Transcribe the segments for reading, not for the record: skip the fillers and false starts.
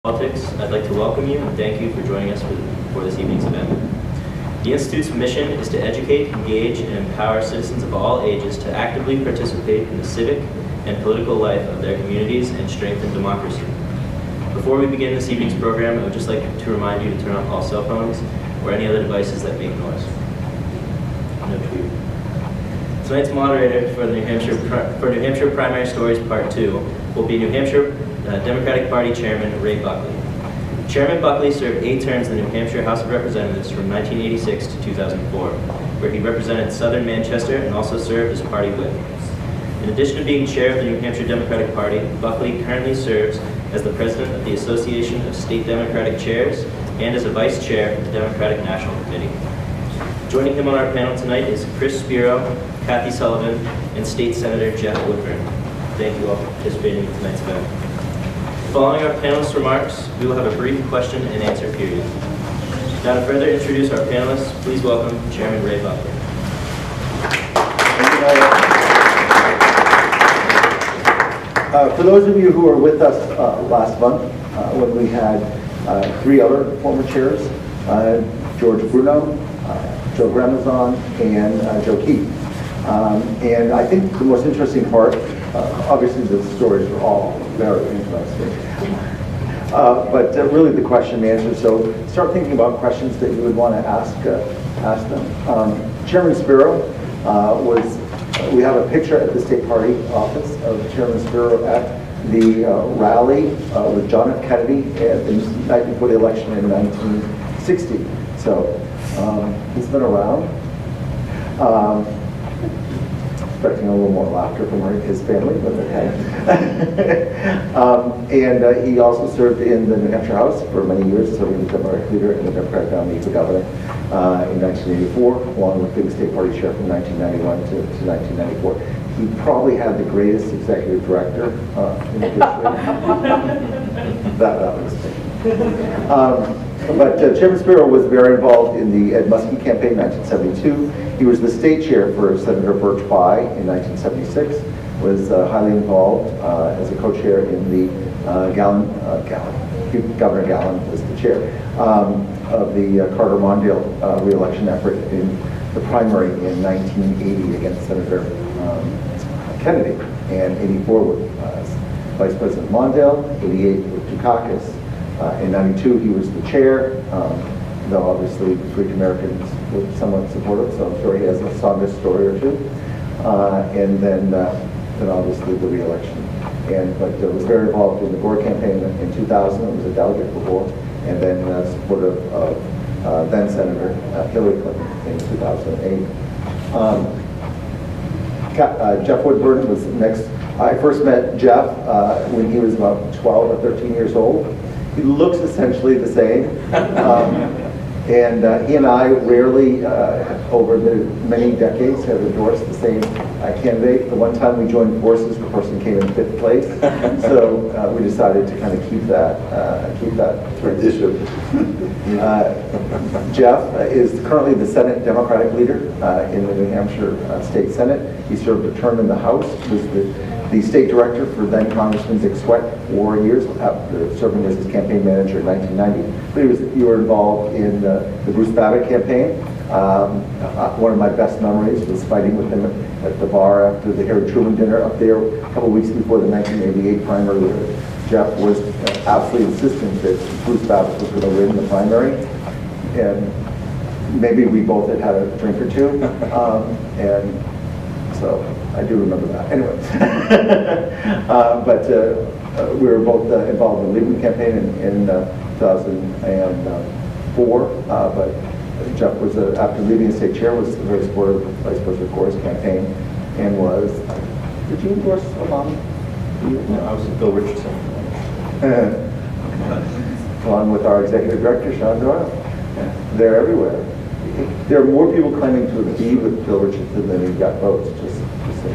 Politics, I'd like to welcome you and thank you for joining us for this evening's event. The Institute's mission is to educate, engage, and empower citizens of all ages to actively participate in the civic and political life of their communities and strengthen democracy. Before we begin this evening's program, I would just like to remind you to turn off all cell phones or any other devices that make noise. No tweet. Tonight's moderator for New Hampshire Primary Stories Part 2 will be New Hampshire Democratic Party Chairman Ray Buckley. Chairman Buckley served 8 terms in the New Hampshire House of Representatives from 1986 to 2004, where he represented Southern Manchester and also served as party whip. In addition to being chair of the New Hampshire Democratic Party, Buckley currently serves as the president of the Association of State Democratic Chairs and as a vice chair of the Democratic National Committee. Joining him on our panel tonight is Chris Spiro, Kathy Sullivan, and State Senator Jeff Woodburn. Thank you all for participating in tonight's event. Following our panelists' remarks, we will have a brief question and answer period. Now to further introduce our panelists, please welcome Chairman Ray Buckley. For those of you who were with us last month, when we had 3 other former chairs, George Bruno, Joe Gramazon, and Joe Keith. And I think the most interesting part, obviously the stories are all very interesting, but really the question and answer. So start thinking about questions that you would want to ask them. Chairman Spiro we have a picture at the State Party office of Chairman Spiro at the rally with John F. Kennedy the night before the election in 1960. So he's been around. Expecting a little more laughter from his family, but okay. And he also served in the New Hampshire House for many years, serving as Democratic leader and the Democratic nominee for governor in 1984, along with being State Party chair from 1991 to 1994. He probably had the greatest executive director in the history. that was But Chairman Spiro was very involved in the Ed Muskie campaign in 1972. He was the state chair for Senator Birch Bayh in 1976, was highly involved as a co-chair in the Governor Gallen was the chair of the Carter Mondale re-election effort in the primary in 1980 against Senator Kennedy, and 84 with Vice President Mondale, 88 with Dukakis. In 92, he was the chair, though obviously Greek Americans were somewhat supportive, so I'm sure he has a strongest story or two. And then obviously the re-election. But was very involved in the Gore campaign in 2000. Was a delegate for Gore, and then supportive of then Senator Hillary Clinton in 2008. Jeff Woodburn was next. I first met Jeff when he was about 12 or 13 years old. He looks essentially the same, and he and I rarely, over the many decades, have endorsed the same candidate. The one time we joined forces, the person came in 5th place, so we decided to kind of keep that tradition. Jeff is currently the Senate Democratic leader in the New Hampshire State Senate. He served a term in the House. Was the state director for then Congressman Dick Sweat for 4 years, after serving as his campaign manager in 1990. But you were involved in the Bruce Babbitt campaign. One of my best memories was fighting with him at the bar after the Harry Truman dinner up there a couple weeks before the 1988 primary, where Jeff was absolutely insistent that Bruce Babbitt was going to win the primary. And maybe we both had a drink or two. And so I do remember that. Anyway, but we were both involved in the Lieberman campaign in 2004. But Jeff was, after leaving the state chair, was very supportive of Vice President Gore's campaign, and was. Did you endorse Obama? No, I was with Bill Richardson. Along with our executive director, Sean Doyle. They're everywhere. There are more people claiming to be with Bill Richardson than he got votes. Just say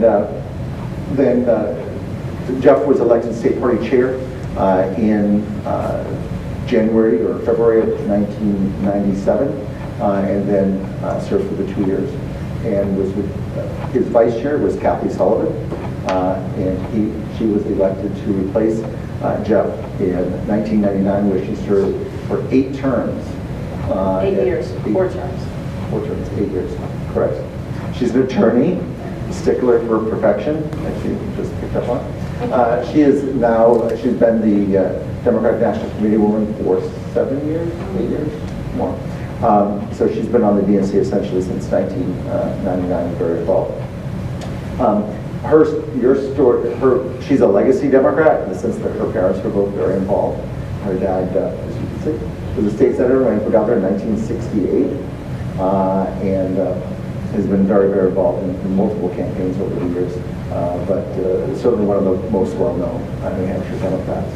that. Then Jeff was elected state party chair in January or February of 1997, and then served for the 2 years. And was with his vice chair was Kathy Sullivan, and She was elected to replace Jeff in 1999, where she served for 8 terms. 8 years, 4 terms. 4 terms, 8 years, correct. She's an attorney, a stickler for perfection, as you just picked up on. She is now, she's been the Democratic National Committee woman for 7 years, 8 years, more. So she's been on the DNC essentially since 1999, very involved. She's a legacy Democrat in the sense that her parents were both very involved. Her dad, as you can see, was a state senator, ran for governor in 1968, and has been very, very involved in multiple campaigns over the years, but certainly one of the most well-known New Hampshire Democrats.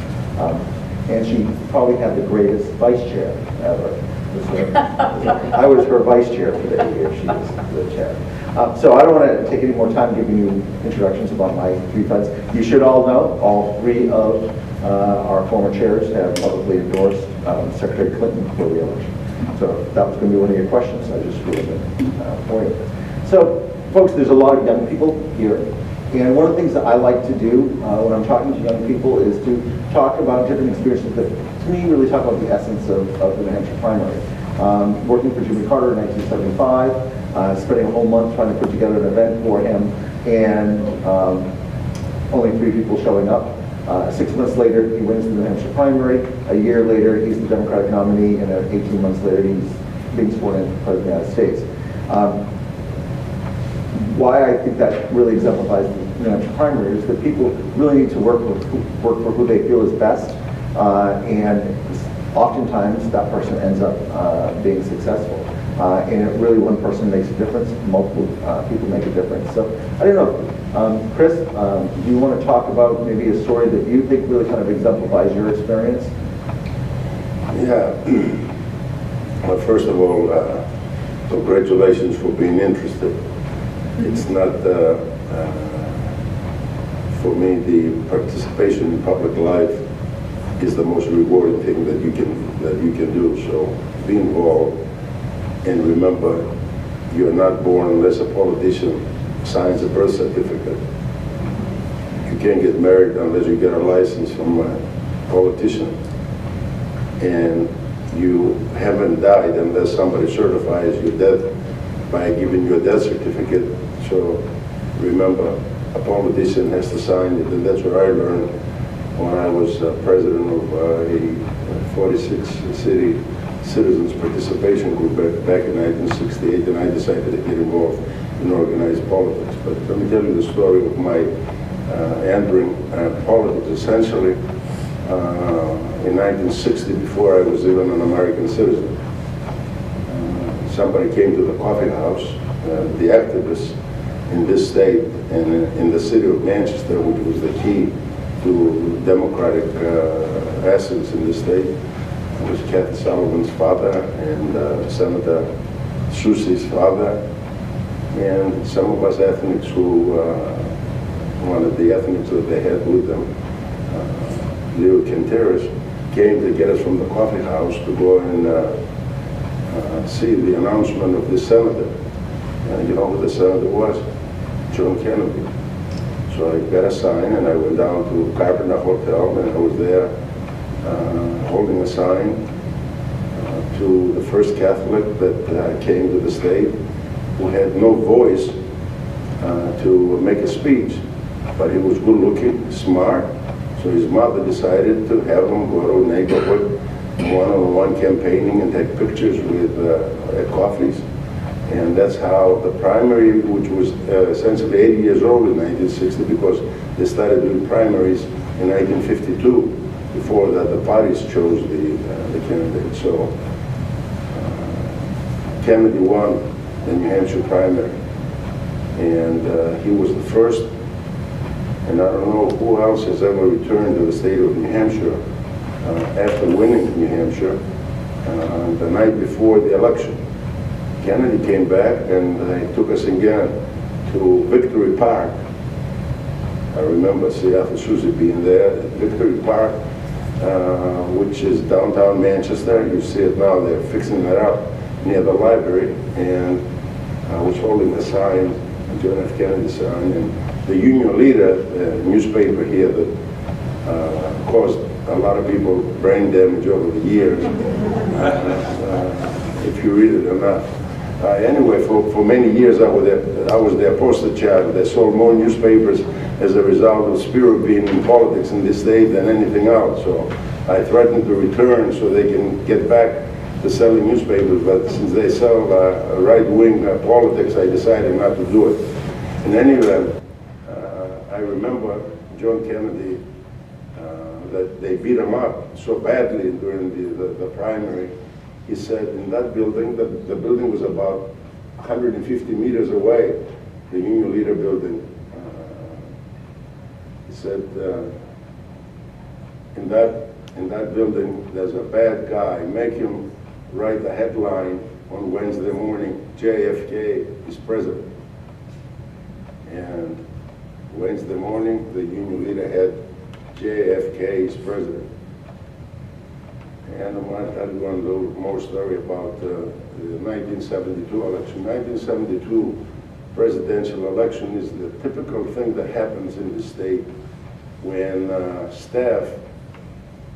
And she probably had the greatest vice chair ever. I was her vice chair for the 8 years she was the chair. So I don't want to take any more time giving you introductions about my 3 friends. You should all know, all 3 of our former chairs have publicly endorsed Secretary Clinton for re-election. So that was going to be one of your questions. I just ruined it for you. So folks, there's a lot of young people here. And one of the things that I like to do when I'm talking to young people is to talk about different experiences that, to me, really talk about the essence of the New Hampshire primary. Working for Jimmy Carter in 1975, spending a whole month trying to put together an event for him, and only 3 people showing up. 6 months later, he wins the New Hampshire primary. A year later, he's the Democratic nominee, and 18 months later, he's being sworn in President of the United States. Why I think that really exemplifies the New Hampshire primary is that people really need to work for who they feel is best, and oftentimes that person ends up being successful. And it really, one person makes a difference, multiple people make a difference. So I don't know, Chris, do you want to talk about maybe a story that you think really kind of exemplifies your experience? Yeah. Well, first of all, congratulations for being interested. It's not, for me, the participation in public life is the most rewarding thing that you can do. So be involved, and remember, you're not born unless a politician signs a birth certificate. You can't get married unless you get a license from a politician, and you haven't died unless somebody certifies your death by giving you a death certificate. So remember, a politician has to sign it, and that's what I learned when I was president of a 46-city citizens participation group back in 1968, and I decided to get involved in organized politics. But let me tell you the story of my entering politics. Essentially, in 1960, before I was even an American citizen, somebody came to the coffee house, the activists in this state and in the city of Manchester, which was the key to democratic essence in this state. It was Kathy Sullivan's father and Senator Susie's father, and some of us ethnics who wanted the ethnics that they had with them. Leo Quinteros came to get us from the coffee house to go and see the announcement of this senator. And you know who the senator was? John Kennedy. So I got a sign, and I went down to Carpenter Hotel, and I was there holding a sign to the first Catholic that came to the state, who had no voice to make a speech, but he was good looking, smart. So his mother decided to have him go to a neighborhood, one-on-one campaigning and take pictures with at coffees. And that's how the primary, which was essentially 80 years old in 1960, because they started doing primaries in 1952, before that the parties chose the candidate. So Kennedy won the New Hampshire primary, and he was the first, and I don't know who else has ever returned to the state of New Hampshire after winning New Hampshire the night before the election. Kennedy came back, and he took us again to Victory Park. I remember Seattle Susie being there at Victory Park, which is downtown Manchester. You see it now, they're fixing it up near the library, and I was holding a sign, John F. Kennedy sign, and the Union Leader, newspaper here that caused a lot of people brain damage over the years, if you read it or not. Anyway, for many years I was their poster child. They sold more newspapers as a result of spirit being in politics in this state than anything else. So I threatened to return so they can get back to selling newspapers, but since they sell right-wing politics, I decided not to do it. In any event, I remember John Kennedy, that they beat him up so badly during the primary. He said in that building, the building was about 150 meters away, the Union Leader building. He said, in that building, there's a bad guy. Make him write the headline on Wednesday morning, JFK is president. And Wednesday morning, the Union Leader had JFK is president. And I want to tell you one little more story about the 1972 election. 1972 presidential election is the typical thing that happens in the state when staff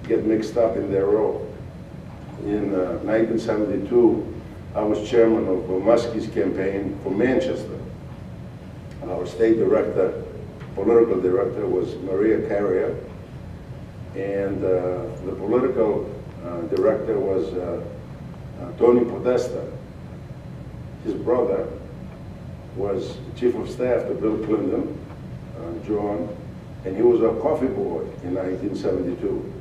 get mixed up in their role. In 1972, I was chairman of Muskie's campaign for Manchester. Our state director, political director, was Maria Carrier, and the political director was Tony Podesta. His brother was chief of staff to Bill Clinton, John, and he was a coffee boy in 1972.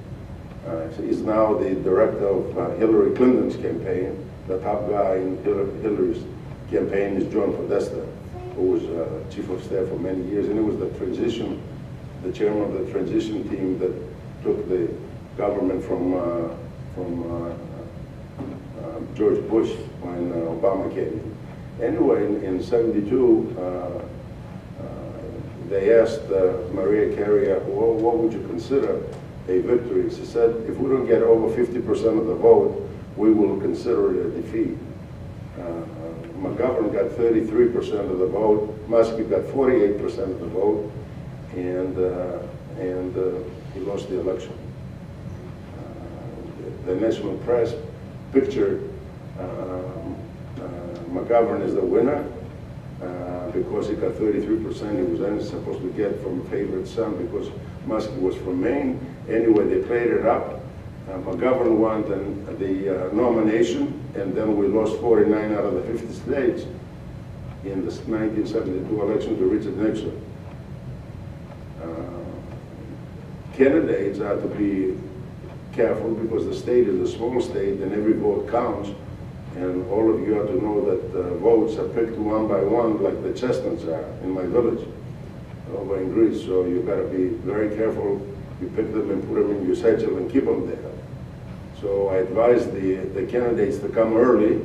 So he's now the director of Hillary Clinton's campaign. The top guy in Hillary's campaign is John Podesta, who was chief of staff for many years, and he was the chairman of the transition team that took the government from George Bush when Obama came in. Anyway, in 72, they asked Maria Carrier, well, what would you consider a victory? She said, if we don't get over 50% of the vote, we will consider it a defeat. McGovern got 33% of the vote, Muskie got 48% of the vote, and he lost the election. The national press pictured McGovern as the winner because he got 33%. He was only supposed to get from a favorite son because Muskie was from Maine. Anyway, they played it up. McGovern won the nomination, and then we lost 49 out of the 50 states in the 1972 election to Richard Nixon. Candidates are to be careful because the state is a small state and every vote counts, and all of you have to know that votes are picked one by one like the chestnuts are in my village over in Greece. So you've got to be very careful. You pick them and put them in your satchel and keep them there. So I advised the candidates to come early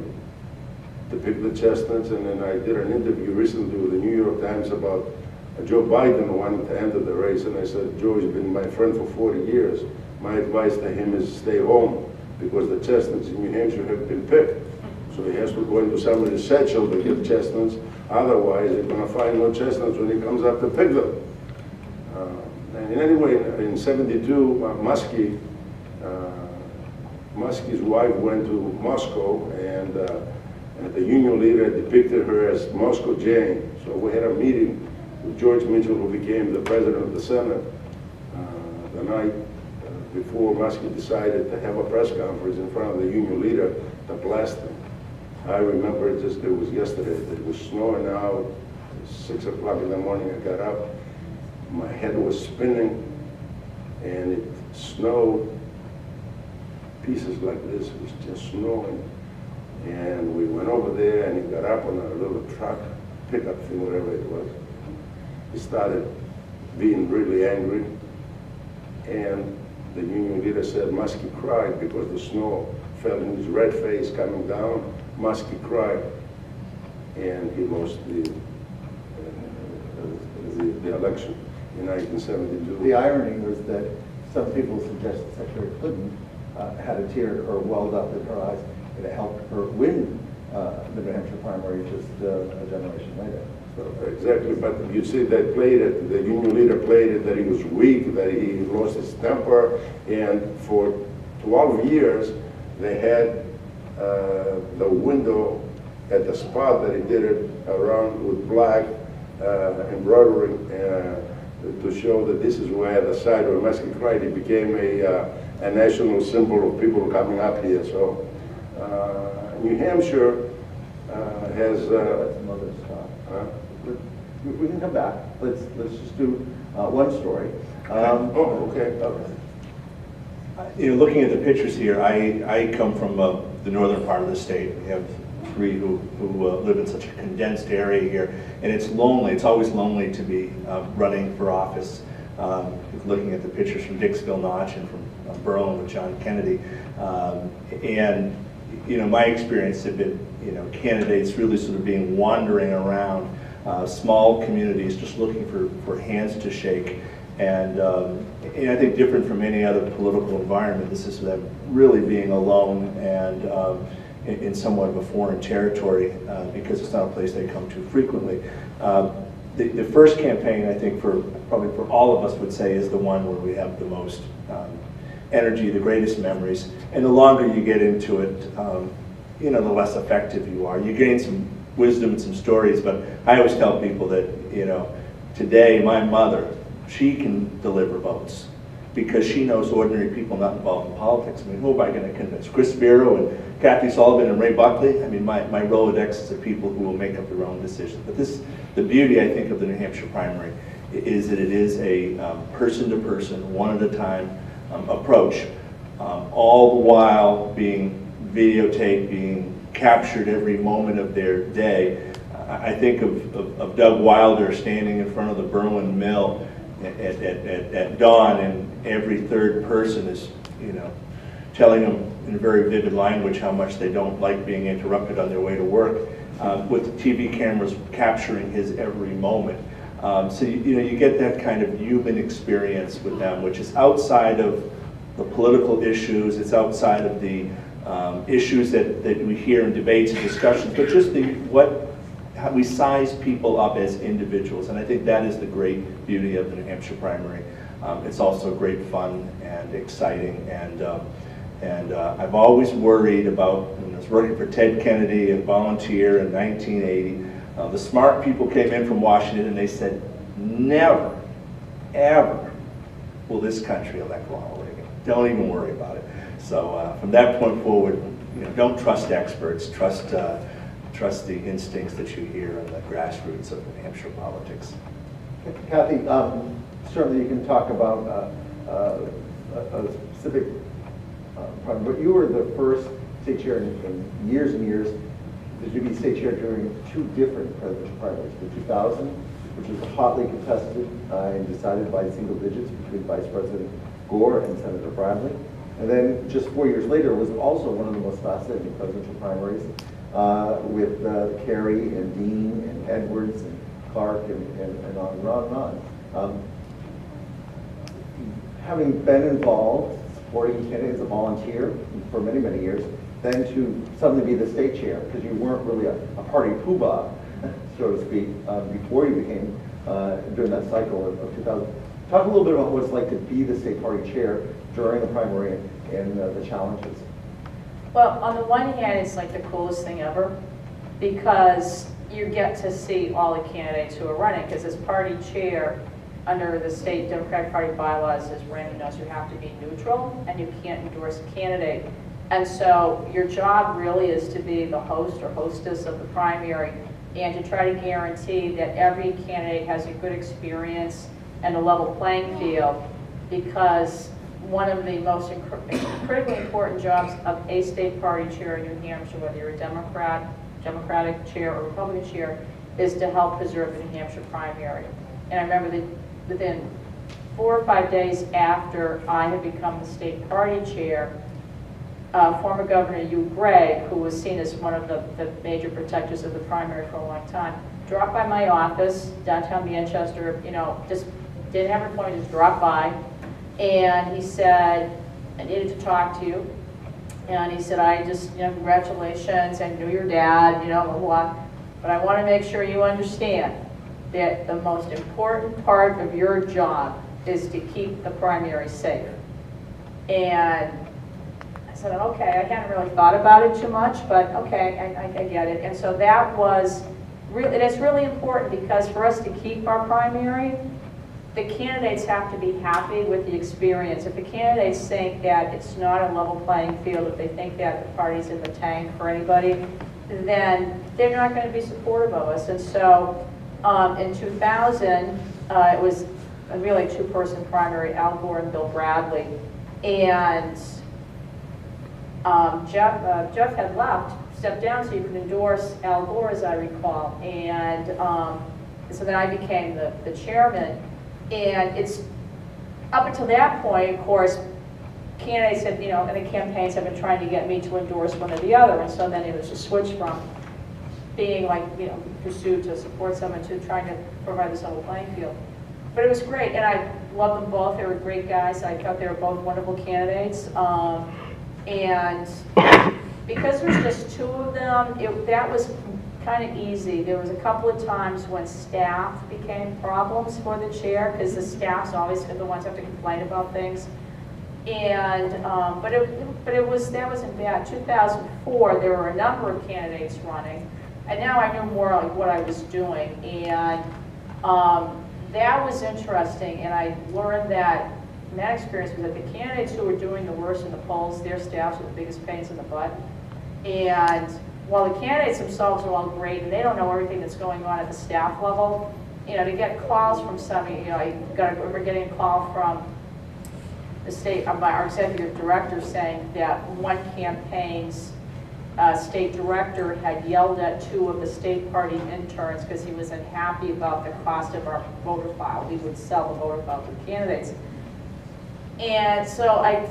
to pick the chestnuts, and then I did an interview recently with the New York Times about Joe Biden wanting to enter the race, and I said, Joe has been my friend for 40 years. My advice to him is stay home because the chestnuts in New Hampshire have been picked. So he has to go into somebody's satchel to get chestnuts. Otherwise, he's going to find no chestnuts when he comes up to pick them. And anyway, in 72, Muskie's wife went to Moscow, and the Union Leader depicted her as Moscow Jane. So we had a meeting with George Mitchell, who became the president of the Senate, the night before Muskie decided to have a press conference in front of the Union Leader to blast him. I remember it was yesterday. It was snowing out. 6 o'clock in the morning, I got up. My head was spinning, and it snowed pieces like this. It was just snowing. And we went over there, and he got up on a little truck, pickup thing, whatever it was. He started being really angry, and the Union Leader said Muskie cried because the snow fell in his red face coming down. Muskie cried, and he lost the election in 1972. The irony was that some people suggested Secretary Clinton had a tear or welled up in her eyes, and it helped her win the New Hampshire primary just a generation later. Exactly, but you see they played it, the union leader played it, that he was weak, that he lost his temper, and for 12 years they had the window at the spot that he did it around with black embroidery to show that this is where the site of Mesquite Cried. It became a national symbol of people coming up here. So New Hampshire has... That's another stop. We can come back. Let's just do one story. Okay. You know, looking at the pictures here, I come from the northern part of the state. We have three who live in such a condensed area here, and it's lonely. It's always lonely to be running for office. Looking at the pictures from Dixville Notch and from Berlin with John Kennedy, and you know, my experience have been, you know, candidates really sort of being wandering around small communities, just looking for hands to shake. And I think different from any other political environment, this is them really being alone and in somewhat of a foreign territory because it's not a place they come to frequently. The first campaign, I think, probably for all of us would say, is the one where we have the most energy, the greatest memories. And the longer you get into it, you know, the less effective you are. You gain some wisdom and some stories, but I always tell people that, you know, today my mother, she can deliver votes because she knows ordinary people not involved in politics. I mean, who am I going to convince? Chris Spiro and Kathy Sullivan and Ray Buckley? I mean, my Rolodex is of people who will make up their own decisions. But the beauty, I think, of the New Hampshire primary is that it is a person-to-person, one-at-a-time approach, all the while being videotaped, being captured every moment of their day. I think of Doug Wilder standing in front of the Berlin Mill at dawn, and every third person is, you know, telling them in very vivid language how much they don't like being interrupted on their way to work, with the TV cameras capturing his every moment. So you know, you get that kind of human experience with them, which is outside of the political issues. It's outside of the issues that we hear in debates and discussions, but just how we size people up as individuals. And I think that is the great beauty of the New Hampshire primary. It's also great fun and exciting. And I've always worried about, when I was working for Ted Kennedy and volunteer in 1980, the smart people came in from Washington and they said, never, ever will this country elect Ronald Reagan. Don't even worry about it. So from that point forward, you know, don't trust experts, trust the instincts that you hear in the grassroots of New Hampshire politics. Kathy, certainly you can talk about a specific problem, but you were the first state chair in years and years to be state chair during two different presidential primaries. The 2000, which was hotly contested and decided by single digits between Vice President Gore and Senator Bradley. And then just 4 years later was also one of the most fascinating presidential primaries with Kerry and Dean and Edwards and Clark and on and on and on. Having been involved, supporting candidates as a volunteer for many, many years, then to suddenly be the state chair, because you weren't really a party poobah, so to speak, before you became, during that cycle of 2000. Talk a little bit about what it's like to be the state party chair during the primary and the challenges. Well, on the one hand, it's like the coolest thing ever because you get to see all the candidates who are running. Because as party chair, under the state Democratic Party bylaws, as Randy knows, you have to be neutral and you can't endorse a candidate. And so your job really is to be the host or hostess of the primary and to try to guarantee that every candidate has a good experience and a level playing field, because one of the most critically important jobs of a state party chair in New Hampshire, whether you're a Democratic chair or Republican chair, is to help preserve the New Hampshire primary. And I remember that within 4 or 5 days after I had become the state party chair, former Governor Hugh Gregg, who was seen as one of the major protectors of the primary for a long time, dropped by my office, downtown Manchester, you know, just didn't have an appointment, just dropped by. And he said, I needed to talk to you. And he said, I just, you know, congratulations, I knew your dad, you know, blah, blah, but I want to make sure you understand. that the most important part of your job is to keep the primary safe. And I said, okay, I hadn't really thought about it too much, but okay, I get it. And so that was really, it's really important because for us to keep our primary, the candidates have to be happy with the experience. If the candidates think that it's not a level playing field, if they think that the party's in the tank for anybody, then they're not going to be supportive of us. And so in 2000, it was a really two-person primary, Al Gore and Bill Bradley. And Jeff had left, stepped down so you could endorse Al Gore, as I recall. And so then I became the chairman. And it's up until that point, of course, candidates have, you know, and the campaigns have been trying to get me to endorse one or the other. And so then it was a switch from being like, you know, pursued to support someone to trying to provide this level playing field. But it was great, and I loved them both. They were great guys. I thought they were both wonderful candidates. And because there was just two of them, that was kind of easy. There was a couple of times when staff became problems for the chair, because the staff's always the ones who have to complain about things. And but that wasn't bad. 2004, there were a number of candidates running, and now I knew more like what I was doing, and that was interesting. And I learned that in that experience was that the candidates who were doing the worst in the polls, their staffs were the biggest pains in the butt. And while the candidates themselves are all great and they don't know everything that's going on at the staff level, you know, to get calls from somebody, you know, I remember getting a call from the state, our executive director saying that one campaign's state director had yelled at two of the state party interns because he was unhappy about the cost of our voter file. We would sell the voter file to candidates. And so I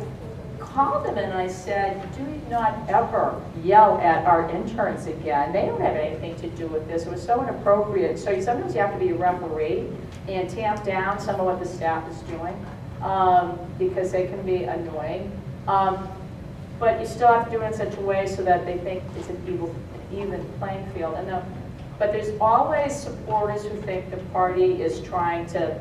called him and I said, do not ever yell at our interns again. They don't have anything to do with this. It was so inappropriate. So sometimes you have to be a referee and tamp down some of what the staff is doing because they can be annoying. But you still have to do it in such a way so that they think it's an even playing field. But there's always supporters who think the party is trying to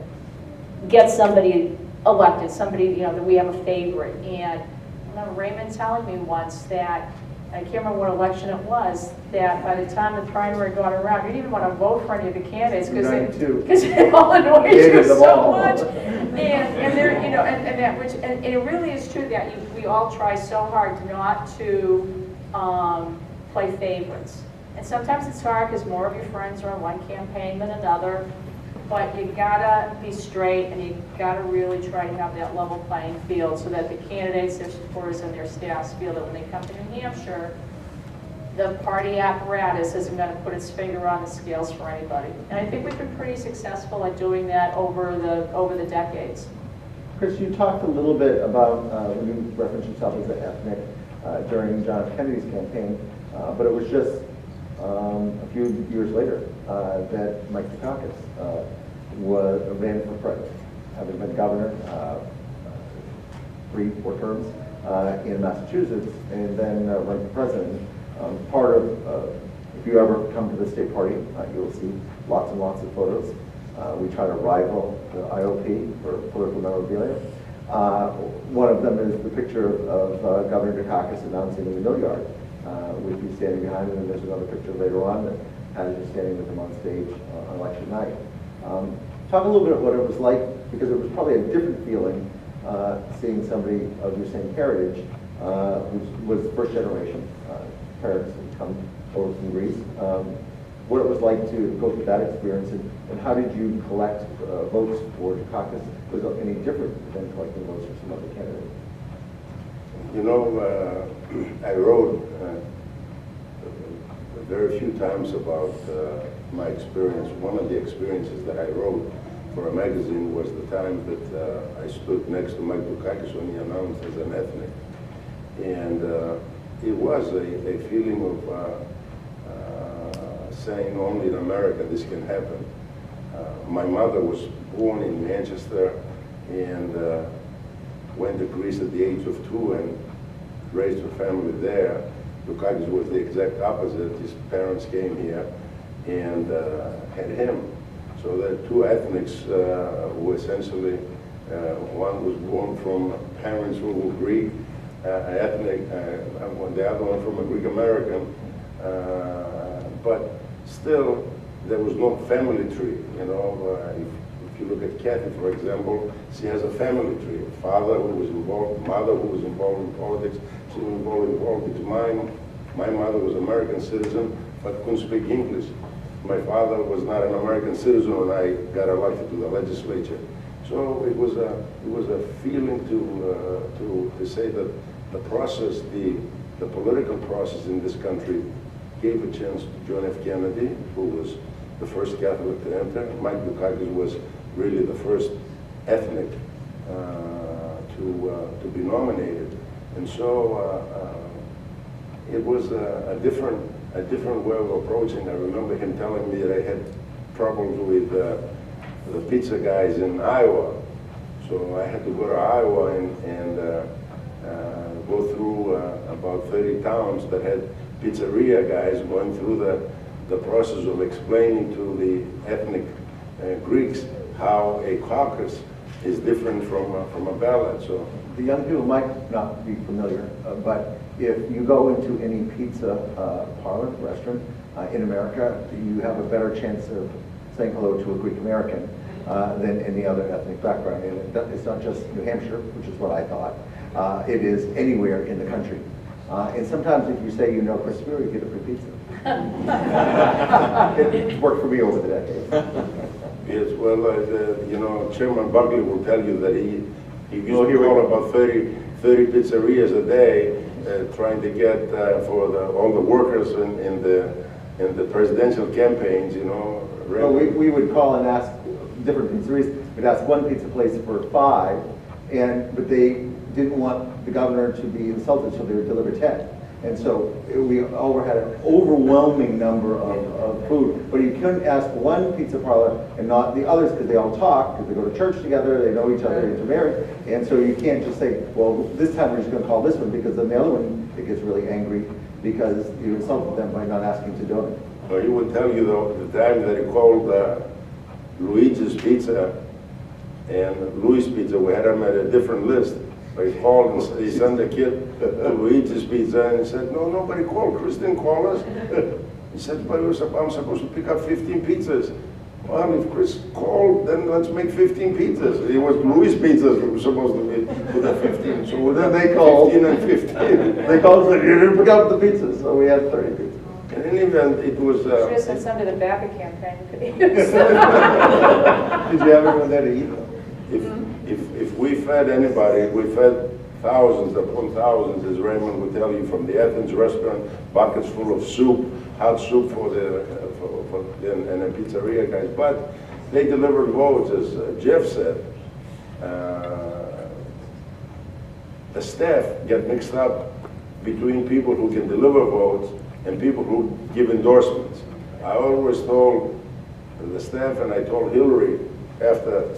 get somebody elected, somebody, you know, that we have a favorite. And I remember Raymond telling me once that, I can't remember what election it was, that by the time the primary got around, you didn't even want to vote for any of the candidates because they all annoyed you so much. And they're, you know, and it really is true that we all try so hard not to play favorites. And sometimes it's hard because more of your friends are on one campaign than another. But you gotta be straight and you gotta really try to have that level playing field so that the candidates, their supporters, and their staffs feel that when they come to New Hampshire, the party apparatus isn't gonna put its finger on the scales for anybody. And I think we've been pretty successful at doing that over the decades. Chris, you talked a little bit about, when you referenced yourself as an ethnic during John F. Kennedy's campaign, but it was just a few years later that Mike Dukakis ran for president, having been governor 3-4 terms in Massachusetts, and then ran for president. Part of, if you ever come to the state party, you'll see lots and lots of photos. We try to rival the IOP for political memorabilia. One of them is the picture of Governor Dukakis announcing in the Mill Yard, with you standing behind him, and there's another picture later on that has you standing with him on stage on election night. Talk a little bit about what it was like, because it was probably a different feeling seeing somebody of your same heritage who was first generation. Parents had come over from Greece. What it was like to go through that experience, and how did you collect votes for Dukakis? Was it any different than collecting votes for some other candidates? You know, I wrote very few times about my experience. One of the experiences that I wrote for a magazine was the time that I stood next to Mike Dukakis when he announced as an ethnic. And it was a feeling of saying only in America this can happen. My mother was born in Manchester and went to Greece at the age of 2 and raised her family there. Dukakis was the exact opposite. His parents came here and had him. So there are two ethnics who essentially, one was born from parents who were Greek, ethnic, the other one from a Greek American, but still there was no family tree. You know, if you look at Kathy, for example, she has a family tree. A father who was involved, mother who was involved in politics, she was involved in politics. My mother was an American citizen, but couldn't speak English. My father was not an American citizen when I got elected to the legislature. So it was a feeling to say that the process, the political process in this country gave a chance to John F. Kennedy, who was the first Catholic to enter. Mike Dukakis was really the first ethnic to be nominated. And so it was a different way of approaching. I remember him telling me that I had troubles with the pizza guys in Iowa. So I had to go to Iowa and go through about 30 towns that had pizzeria guys going through the process of explaining to the ethnic Greeks how a caucus is different from a ballot. So the young people might not be familiar, but if you go into any pizza parlor, restaurant in America, you have a better chance of saying hello to a Greek American than any other ethnic background. And it's not just New Hampshire, which is what I thought. It is anywhere in the country. And sometimes if you say you know Chris Spear, you get a free pizza. It's worked for me over the decades. Yes, well, you know, Chairman Buckley will tell you that he used to call about 30 pizzerias a day, trying to get for all the workers in the presidential campaigns, you know. Well, we would call and ask different pizzerias. We'd ask one pizza place for 5, but they didn't want the governor to be insulted, so they would deliver 10. And so we had an overwhelming number of food. But you couldn't ask one pizza parlor and not the others, because they all talk, because they go to church together, they know each other, they're married. And so you can't just say, well, this time we're just going to call this one, because then the other one, it gets really angry because you insulted them by not asking to donate. Well, he would tell you, though, the time that he called Luigi's Pizza and Louis Pizza, we had them at a different list. But he called and he sent a kid to Luigi's Pizza, and he said, no, nobody called. Chris didn't call us. He said, but I'm supposed to pick up 15 pizzas. Well, if Chris called, then let's make 15 pizzas. It was Louis Pizzas we were supposed to be with the 15. So then they called 15 and 15. They called and said, you didn't pick up the pizzas, so we had 30 pizzas. In any event, it was... Should have sent some to the BAPA campaign. Could use. Did you have everyone there to eat them? If we fed anybody, we fed thousands upon thousands, as Raymond would tell you, from the Athens restaurant, buckets full of soup, hot soup for the and the pizzeria guys. But they delivered votes, as Jeff said. The staff get mixed up between people who can deliver votes and people who give endorsements. I always told the staff, and I told Hillary after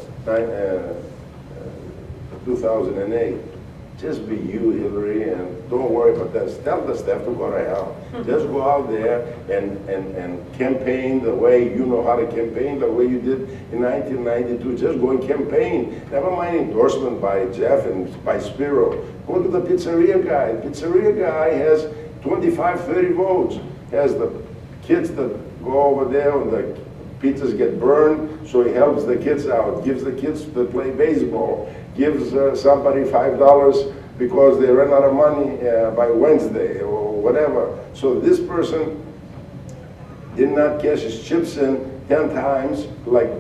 2008, just be you, Hillary, and don't worry about that. Tell the staff to go to hell. Just go out there and campaign the way you know how to campaign, the way you did in 1992. Just go and campaign. Never mind endorsement by Jeff and by Spiro. Go to the pizzeria guy. The pizzeria guy has 25, 30 votes. Has the kids that go over there and the pizzas get burned, so he helps the kids out, gives the kids that play baseball, gives somebody $5 because they ran out of money by Wednesday or whatever. So this person did not cash his chips in 10 times like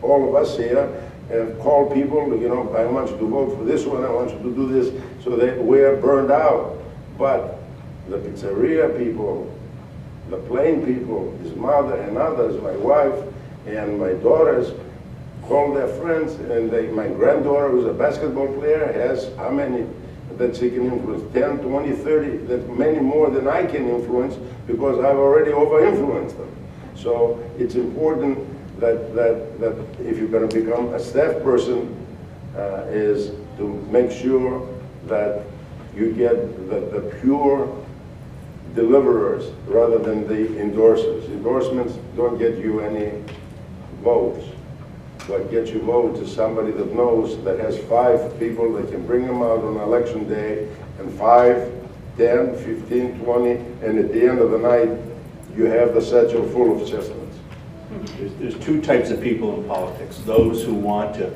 all of us here, and call people, you know, I want you to vote for this one, I want you to do this, so they were burned out. But the pizzeria people, the plain people, his mother and others, my wife and my daughters, called their friends, and my granddaughter, who's a basketball player, has how many that she can influence? 10, 20, 30, that many more than I can influence, because I've already over-influenced them. So it's important that if you're going to become a staff person, is to make sure that you get the pure deliverers rather than the endorsers. Endorsements don't get you votes. What gets you votes is somebody that knows, that has 5 people that can bring them out on election day, and 5, 10, 15, 20, and at the end of the night, you have the satchel full of chestnuts. There's 2 types of people in politics. Those who want to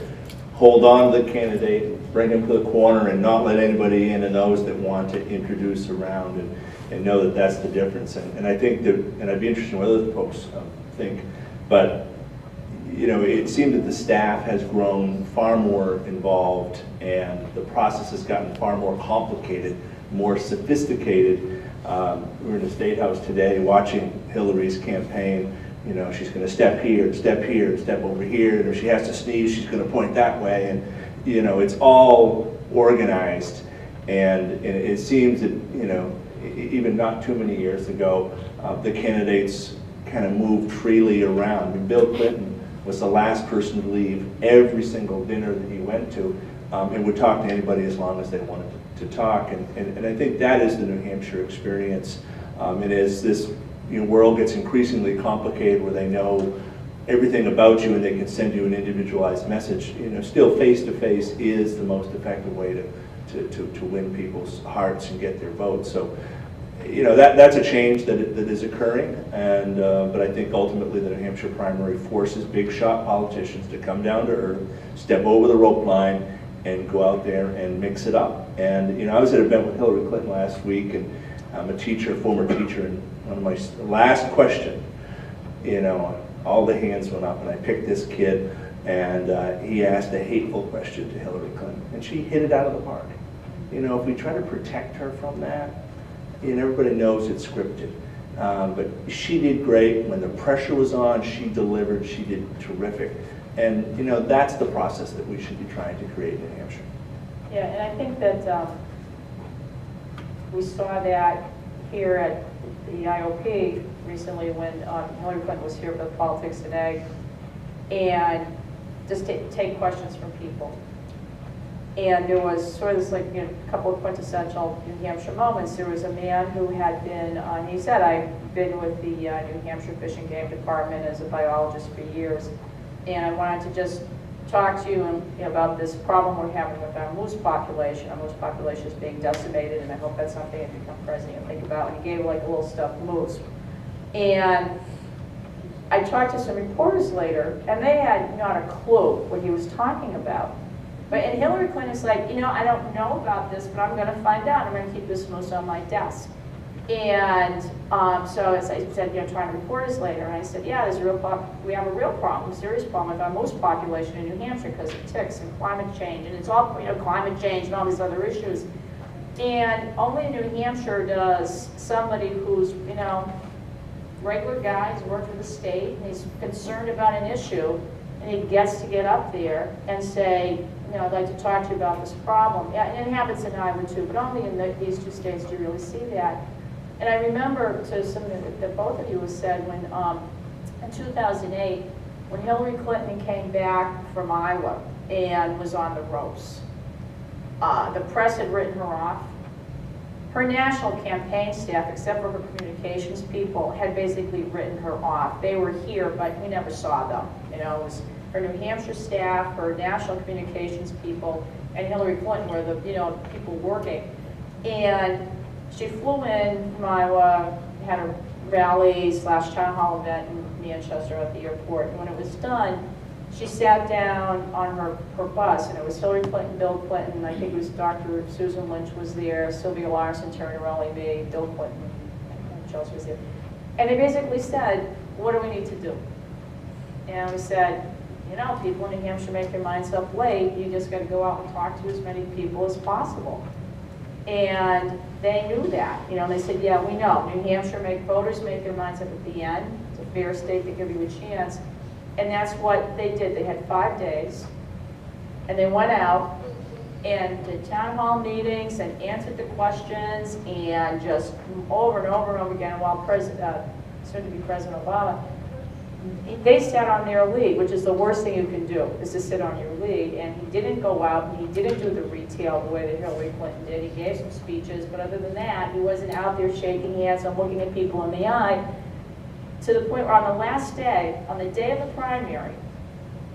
hold on to the candidate, bring him to the corner and not let anybody in, and those that want to introduce around and know that that's the difference. And I think that, and I'd be interested in what other folks think, but you know, it seemed that the staff has grown far more involved and the process has gotten far more complicated, more sophisticated. We were in the State House today watching Hillary's campaign. You know, she's going to step here, step over here, and if she has to sneeze, she's going to point that way. And, you know, it's all organized. And it seems that, you know, even not too many years ago, the candidates kind of moved freely around. I mean, Bill Clinton was the last person to leave every single dinner that he went to and would talk to anybody as long as they wanted to talk. And I think that is the New Hampshire experience. And as this world gets increasingly complicated where they know everything about you and they can send you an individualized message, you know, still face-to-face is the most effective way to win people's hearts and get their votes. So, you know, that's a change that is occurring, and but I think ultimately the New Hampshire primary forces big shot politicians to come down to earth, step over the rope line, and go out there and mix it up. And you know, I was at an event with Hillary Clinton last week, and I'm a teacher, former teacher, and one of my last question, you know, all the hands went up, and I picked this kid, and he asked a hateful question to Hillary Clinton, and she hit it out of the park. You know, if we try to protect her from that, and everybody knows it's scripted, but she did great. When the pressure was on, she delivered. She did terrific, and you know, that's the process that we should be trying to create in New Hampshire. Yeah, and I think that we saw that here at the IOP recently when Hillary Clinton was here for the Politics Today, and just take questions from people. And there was sort of this, like, you know, a couple of quintessential New Hampshire moments. There was a man who had been, he said, I've been with the New Hampshire Fish and Game Department as a biologist for years, and I wanted to just talk to you about this problem we're having with our moose population. Our moose population is being decimated, and I hope that's something I become president and think about. And he gave like a little stuffed moose. And I talked to some reporters later, and they had not a clue what he was talking about. But and Hillary Clinton's like, you know, I don't know about this, but I'm going to find out. I'm going to keep this moose on my desk. And so as I said, you know, trying to reporters later, and I said, yeah, there's a real we have a real problem, a serious problem with our moose population in New Hampshire because of ticks and climate change, and it's all, you know, climate change and all these other issues. And only in New Hampshire does somebody who's, you know, regular guy, he's worked for the state, and he's concerned about an issue, and he gets to get up there and say, you know, I'd like to talk to you about this problem. Yeah, and it happens in Iowa too, but only in these 2 states do you really see that. And I remember to something that both of you have said when, in 2008, when Hillary Clinton came back from Iowa and was on the ropes, the press had written her off. Her national campaign staff, except for her communications people, had basically written her off. They were here, but we never saw them. You know, it was her New Hampshire staff, her national communications people, and Hillary Clinton were the, you know, people working. And she flew in from Iowa, had a rally/town hall event in Manchester at the airport. And when it was done, she sat down on her bus, and it was Hillary Clinton, Bill Clinton, I think it was Dr. Susan Lynch was there, Sylvia Larson, Turnarelli, me, Bill Clinton, and Chelsea was there. And they basically said, what do we need to do? And we said, you know, people in New Hampshire make their minds up late, you just got to go out and talk to as many people as possible. And they knew that, you know, and they said, yeah, we know. New Hampshire voters make their minds up at the end. It's a fair state, they give you a chance. And that's what they did. They had 5 days, and they went out and did town hall meetings and answered the questions, and just over and over and over again, while soon-to-be President Obama, they sat on their lead, which is the worst thing you can do, is to sit on your lead. And he didn't go out, and he didn't do the retail the way that Hillary Clinton did. He gave some speeches, but other than that, he wasn't out there shaking hands and looking at people in the eye, to the point where on the last day, on the day of the primary,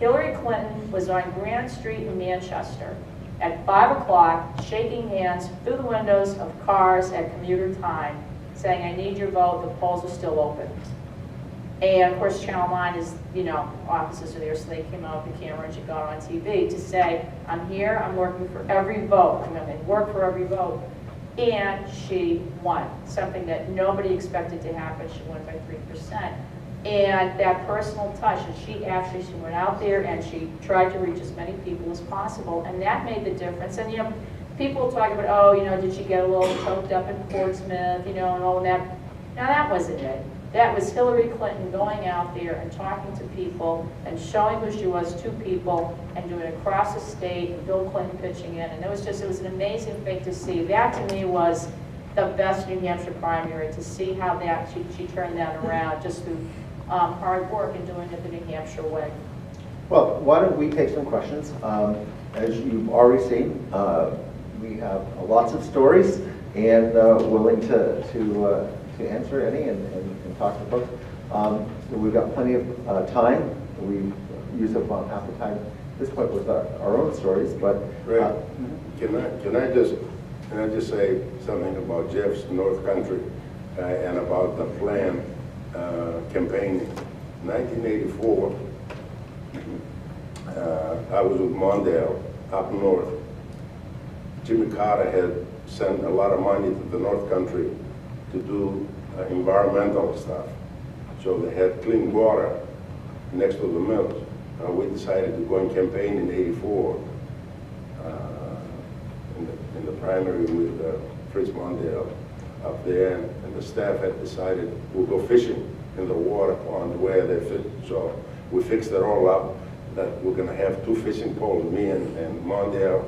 Hillary Clinton was on Grant Street in Manchester at 5 o'clock, shaking hands through the windows of cars at commuter time, saying, I need your vote, the polls are still open. And of course, Channel 9 is, offices are there, so they came out with the camera and she got on TV to say, I'm here, I'm working for every vote, I'm going to work for every vote. And she won, something that nobody expected to happen. She won by 3%. And that personal touch, and she went out there and she tried to reach as many people as possible, and that made the difference. And people talk about, oh, did she get a little choked up in Portsmouth, and all of that. Now that wasn't it. That was Hillary Clinton going out there and talking to people and showing who she was to people and doing it across the state, and Bill Clinton pitching in. And it was an amazing thing to see. That to me was the best New Hampshire primary, to see how that she turned that around just through hard work and doing it the New Hampshire way. Well, why don't we take some questions? As you've already seen, we have lots of stories and willing to answer any and talk to folks. So we've got plenty of time. We use up about half the time at this point with our own stories, but Right. Can I just say something about Jeff's North Country and about the plan campaigning. 1984, I was with Mondale up north. Jimmy Carter had sent a lot of money to the North Country to do environmental stuff. So they had clean water next to the mills. We decided to go and campaign in '84 in the primary with Fritz Mondale up there, and the staff had decided we'll go fishing in the water pond where they fish. So we fixed it all up that we're going to have 2 fishing poles, me and Mondale,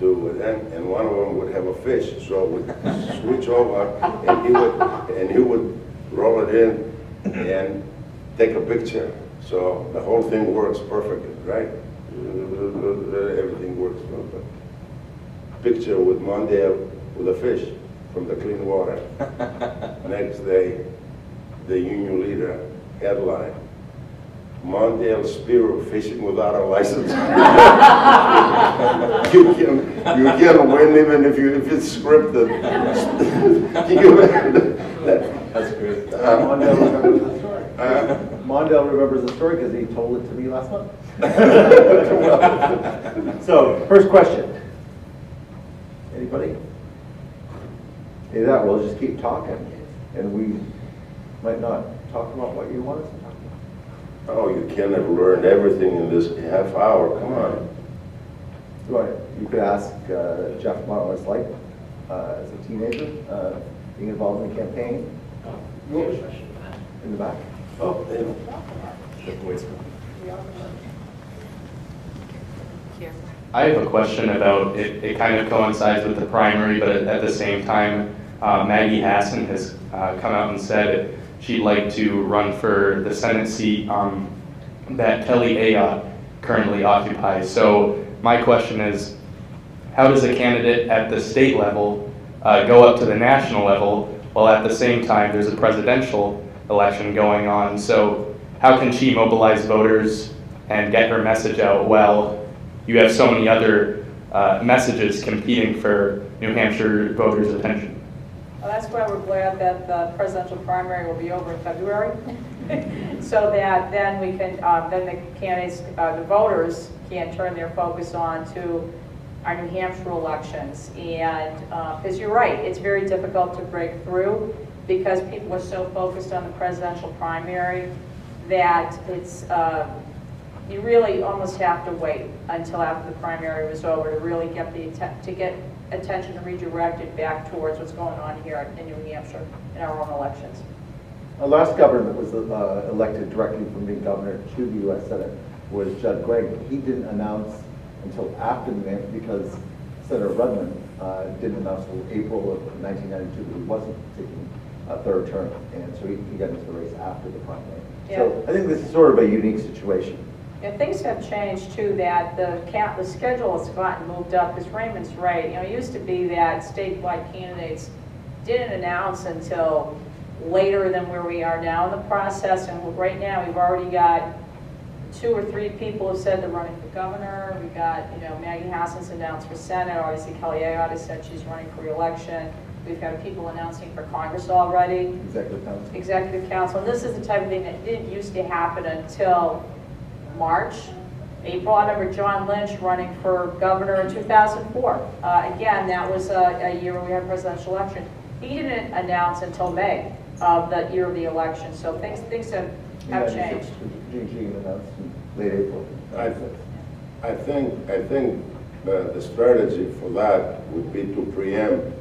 and one of them would have a fish. So we'd switch over, and he would roll it in and take a picture. So the whole thing works perfectly, right? Everything works perfect. Picture with Mondale with a fish from the clean water. Next day, the union leader headline, Mondale Spiro fishing without a license. you can win even if it's scripted. that's great. Mondale remembers the story. Mondale remembers the story because he told it to me last month. So, first question. Anybody? Either that, we'll just keep talking, and we might not talk about what you want us to talk about. Oh, you can't have learned everything in this half hour. Come on. You could ask Jeff what it was like as a teenager, being involved in the campaign. In the back. Oh, I have a question about it. It kind of coincides with the primary, but at the same time, Maggie Hassan has come out and said she'd like to run for the Senate seat that Kelly Ayotte currently occupies. So my question is, how does a candidate at the state level go up to the national level while at the same time there's a presidential election going on? So how can she mobilize voters and get her message out well you have so many other messages competing for New Hampshire voters' attention? Well, that's why we're glad that the presidential primary will be over in February, so that then we can, then the candidates, the voters can turn their focus on to our New Hampshire elections. And because you're right, it's very difficult to break through because people are so focused on the presidential primary that it's, you really almost have to wait until after the primary was over to really get attention redirected back towards what's going on here in New Hampshire in our own elections. Our last governor that was elected directly from being governor to the U.S. Senate was Judd Gregg. He didn't announce until after the event because Senator Rudman didn't announce until April of 1992 that he wasn't taking a third term, and so he got into the race after the primary. Yeah. So I think this is sort of a unique situation. And things have changed too, that the schedule has gotten moved up, because Raymond's right. It used to be that statewide candidates didn't announce until later than where we are now in the process, and right now we've already got 2 or 3 people have said they're running for governor. We got, Maggie Hassan's announced for Senate. Obviously, Kelly Ayotte said she's running for re-election. We've got people announcing for Congress already. Executive Council. Executive Council. And this is the type of thing that didn't used to happen until March, April. I remember John Lynch running for governor in 2004. Again, that was a year when we had a presidential election. He didn't announce until May of the year of the election. So things have changed. GG announced in late April. I think the strategy for that would be to preempt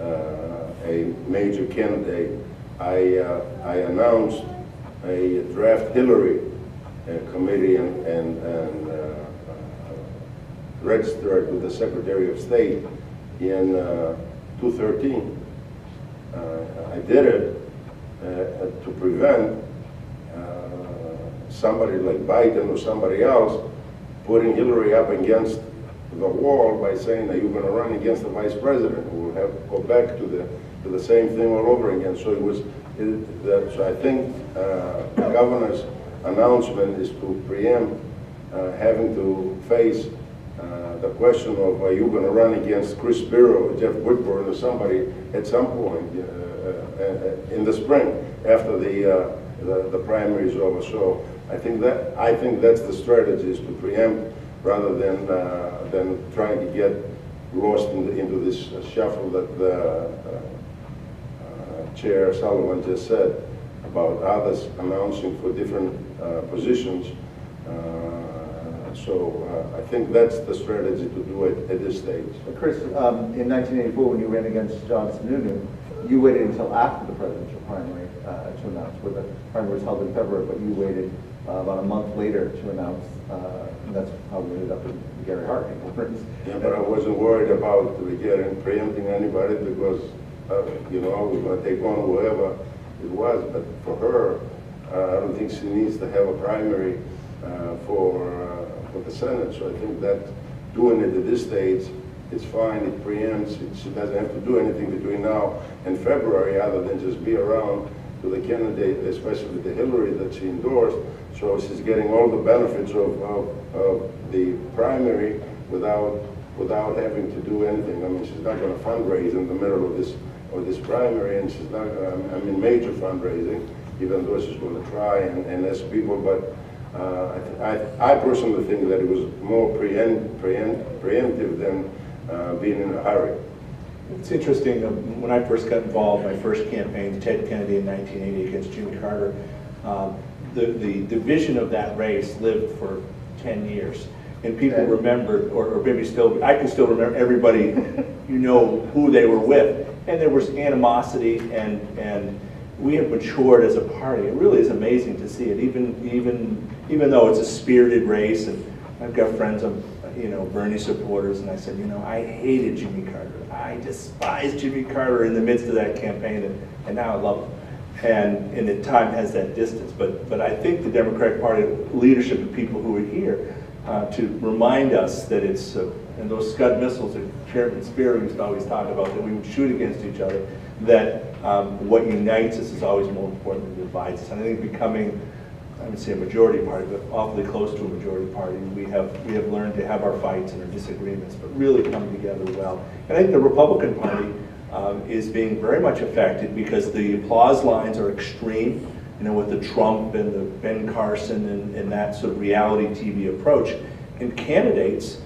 a major candidate. I announced a draft Hillary committee and registered with the Secretary of State in 2013. I did it to prevent somebody like Biden or somebody else putting Hillary up against the wall by saying that you're going to run against the vice president. We'll have to go back to the same thing all over again. So so I think the governor's announcement is to preempt having to face the question of are you going to run against Chris Biro or Jeff Woodburn or somebody at some point in the spring after the primary is over. So I think that's the strategy, is to preempt rather than trying to get lost into this shuffle that Chair Sullivan just said about others announcing for different positions. So I think that's the strategy to do it at this stage. Chris, in 1984, when you ran against John Sununu, you waited until after the presidential primary to announce, where the primary was held in February, but you waited about a month later to announce, and that's how we ended up in Gary Hart. Yeah, but I wasn't worried about preempting anybody because, we were going to take on whoever it was. But for her, I don't think she needs to have a primary for the Senate. So I think that doing it at this stage, it's fine. It preempts. She doesn't have to do anything between now and February other than just be around to the candidate, especially the Hillary that she endorsed. So she's getting all the benefits of the primary without having to do anything. I mean, she's not going to fundraise in the middle of this primary, and she's not. Major fundraising, even though she's going to try and ask people. But I personally think that it was more preemptive than being in a hurry. It's interesting, when I first got involved, my first campaign, Ted Kennedy in 1980 against Jimmy Carter, the division of that race lived for 10 years. And people remembered, or maybe still, I can still remember everybody, who they were with. And there was animosity, and we have matured as a party. It really is amazing to see it, even though it's a spirited race. And I've got friends of, Bernie supporters, and I said, I hated Jimmy Carter. I despised Jimmy Carter in the midst of that campaign, and now I love him. And at time has that distance. But I think the Democratic Party leadership and people who are here to remind us that it's, and those Scud missiles that Chairman Spiro used to always talk about, that we would shoot against each other, that what unites us is always more important than divides us. And I think becoming, I would say a majority party, but awfully close to a majority party, we have learned to have our fights and our disagreements, but really come together well. And I think the Republican Party is being very much affected because the applause lines are extreme, with the Trump and the Ben Carson and that sort of reality TV approach. And candidates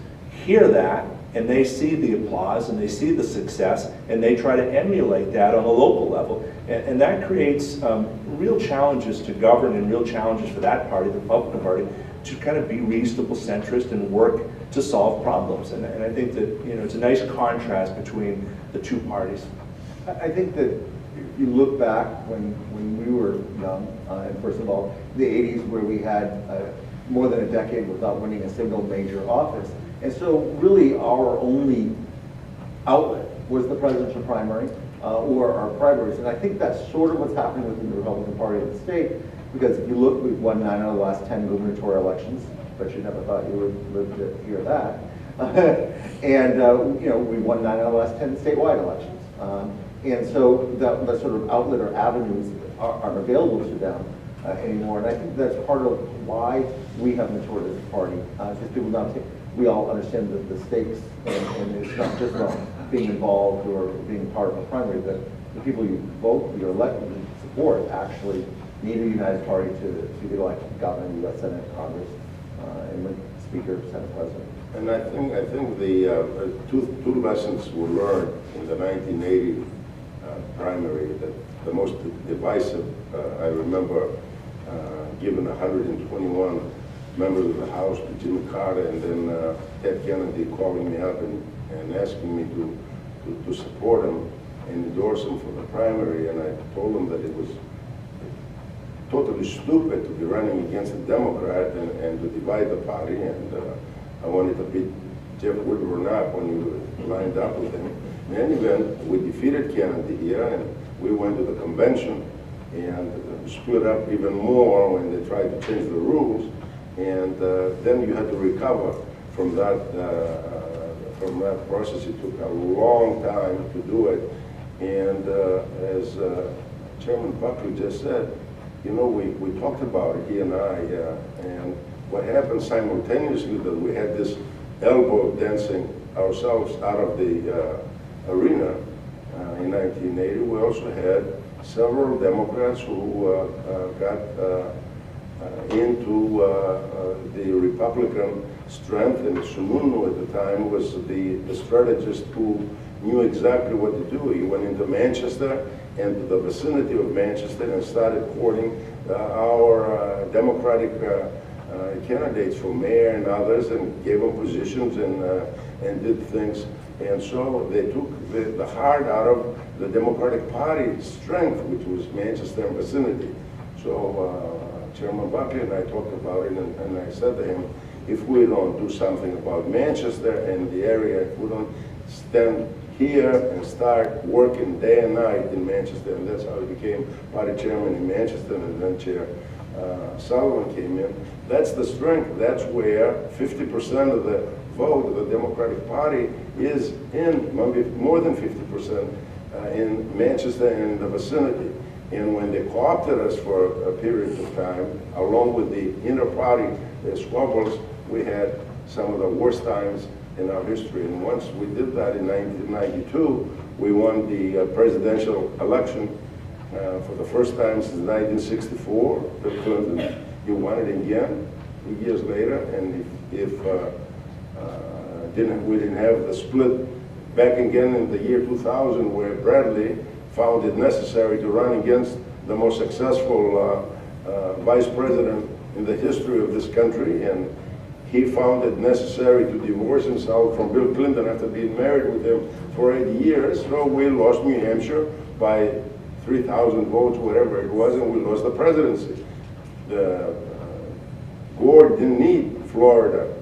hear that, and they see the applause, and they see the success, and they try to emulate that on a local level. And that creates real challenges to govern and real challenges for that party, the Republican Party, to kind of be reasonable centrist and work to solve problems. And I think that, it's a nice contrast between the two parties. I think that if you look back when we were young, and first of all, the 80s, where we had more than a decade without winning a single major office. And so really our only outlet was the presidential primary or our primaries. And I think that's sort of what's happening within the Republican Party of the state, because if you look, we've won 9 out of the last 10 gubernatorial elections, but you never thought you would live to hear that. And we won 9 out of the last 10 statewide elections. And so the sort of outlet or avenues aren't available to them. anymore. And I think that's part of why we have matured as a party. Just people not take, we all understand the stakes, and it's not just about being involved or being part of a primary, but the people you vote, you're elected to support, actually need a united party to get elected governor, U.S. Senate, Congress, and Speaker, Senate President. And I think the two lessons were learned in the 1980 primary. That the most divisive, I remember giving 121 members of the House to Jimmy Carter, and then Ted Kennedy calling me up and asking me to support him and endorse him for the primary. And I told him that it was totally stupid to be running against a Democrat and to divide the party. And I wanted to beat Jeff Woodburn up when we lined up with him. In any event, we defeated Kennedy here, and we went to the convention and split up even more when they tried to change the rules. And then you had to recover from that process. It took a long time to do it. And as Chairman Buckley just said, you know, we talked about it, he and I, and what happened simultaneously that we had this elbow dancing ourselves out of the arena in 1980. We also had several Democrats who got into the Republican strength, and Sununu at the time was the strategist who knew exactly what to do. He went into Manchester and to the vicinity of Manchester and started courting our Democratic candidates for mayor and others, and gave them positions and did things. And so they took the heart out of the Democratic Party's strength, which was Manchester and vicinity. So Chairman Buckley and I talked about it, and I said to him, if we don't do something about Manchester and the area, if we don't stand here and start working day and night in Manchester, and that's how he became party chairman in Manchester, and then Chair Sullivan came in. That's the strength. That's where 50% of the vote of the Democratic Party is in, maybe more than 50%, in Manchester and the vicinity. And when they co-opted us for a period of time, along with the inter-party squabbles, we had some of the worst times in our history. And once we did that in 1992, we won the presidential election for the first time since 1964. Bill Clinton, he won it again 2 years later. And if we didn't have the split back again in the year 2000, where Bradley found it necessary to run against the most successful vice president in the history of this country, and he found it necessary to divorce himself from Bill Clinton after being married with him for 8 years. So we lost New Hampshire by 3,000 votes, whatever it was, and we lost the presidency. Gore didn't need Florida,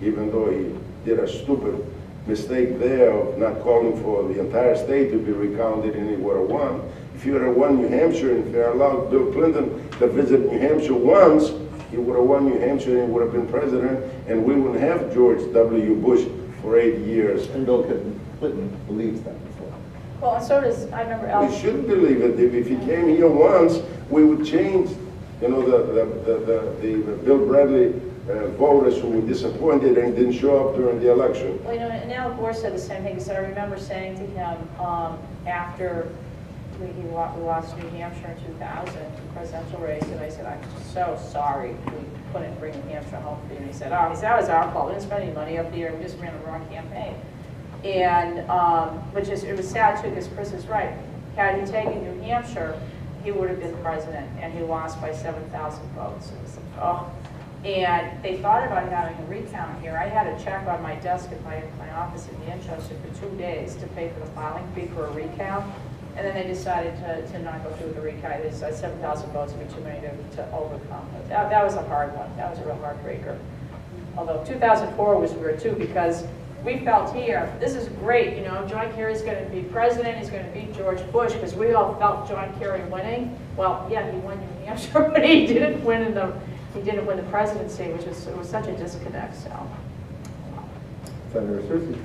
even though he did a stupid mistake there of not calling for the entire state to be recounted, and he would have won. If you had won New Hampshire, and if you allowed Bill Clinton to visit New Hampshire once, he would have won New Hampshire and he would have been president, and we wouldn't have George W. Bush for 8 years. And Bill Clinton believes that before. Well, and so does, I remember Al. We should believe it. If he came here once, we would change, you know, the Bill Bradley voters who were disappointed and didn't show up during the election. Well, you know, and Al Gore said the same thing. He said, I remember saying to him after we lost New Hampshire in 2000, the presidential race, and I said, I'm so sorry we couldn't bring New Hampshire home for you. And he said, that was our fault. We didn't spend any money up here. We just ran the wrong campaign. And it was sad too, because Chris is right. Had he taken New Hampshire, he would have been president, and he lost by 7,000 votes. It was like, oh. And they thought about having a recount here. I had a check on my desk at my office in Manchester for 2 days to pay for the filing fee for a recount. And then they decided to not go through the recount. They decided 7,000 votes would be too many to overcome. But that was a hard one. That was a real heartbreaker. Although 2004 was weird too, because we felt here, this is great, you know, John Kerry's going to be president, he's going to beat George Bush, because we all felt John Kerry winning. Well, yeah, he won New Hampshire, but he didn't win the presidency, it was such a disconnect. So. Senator Cersei.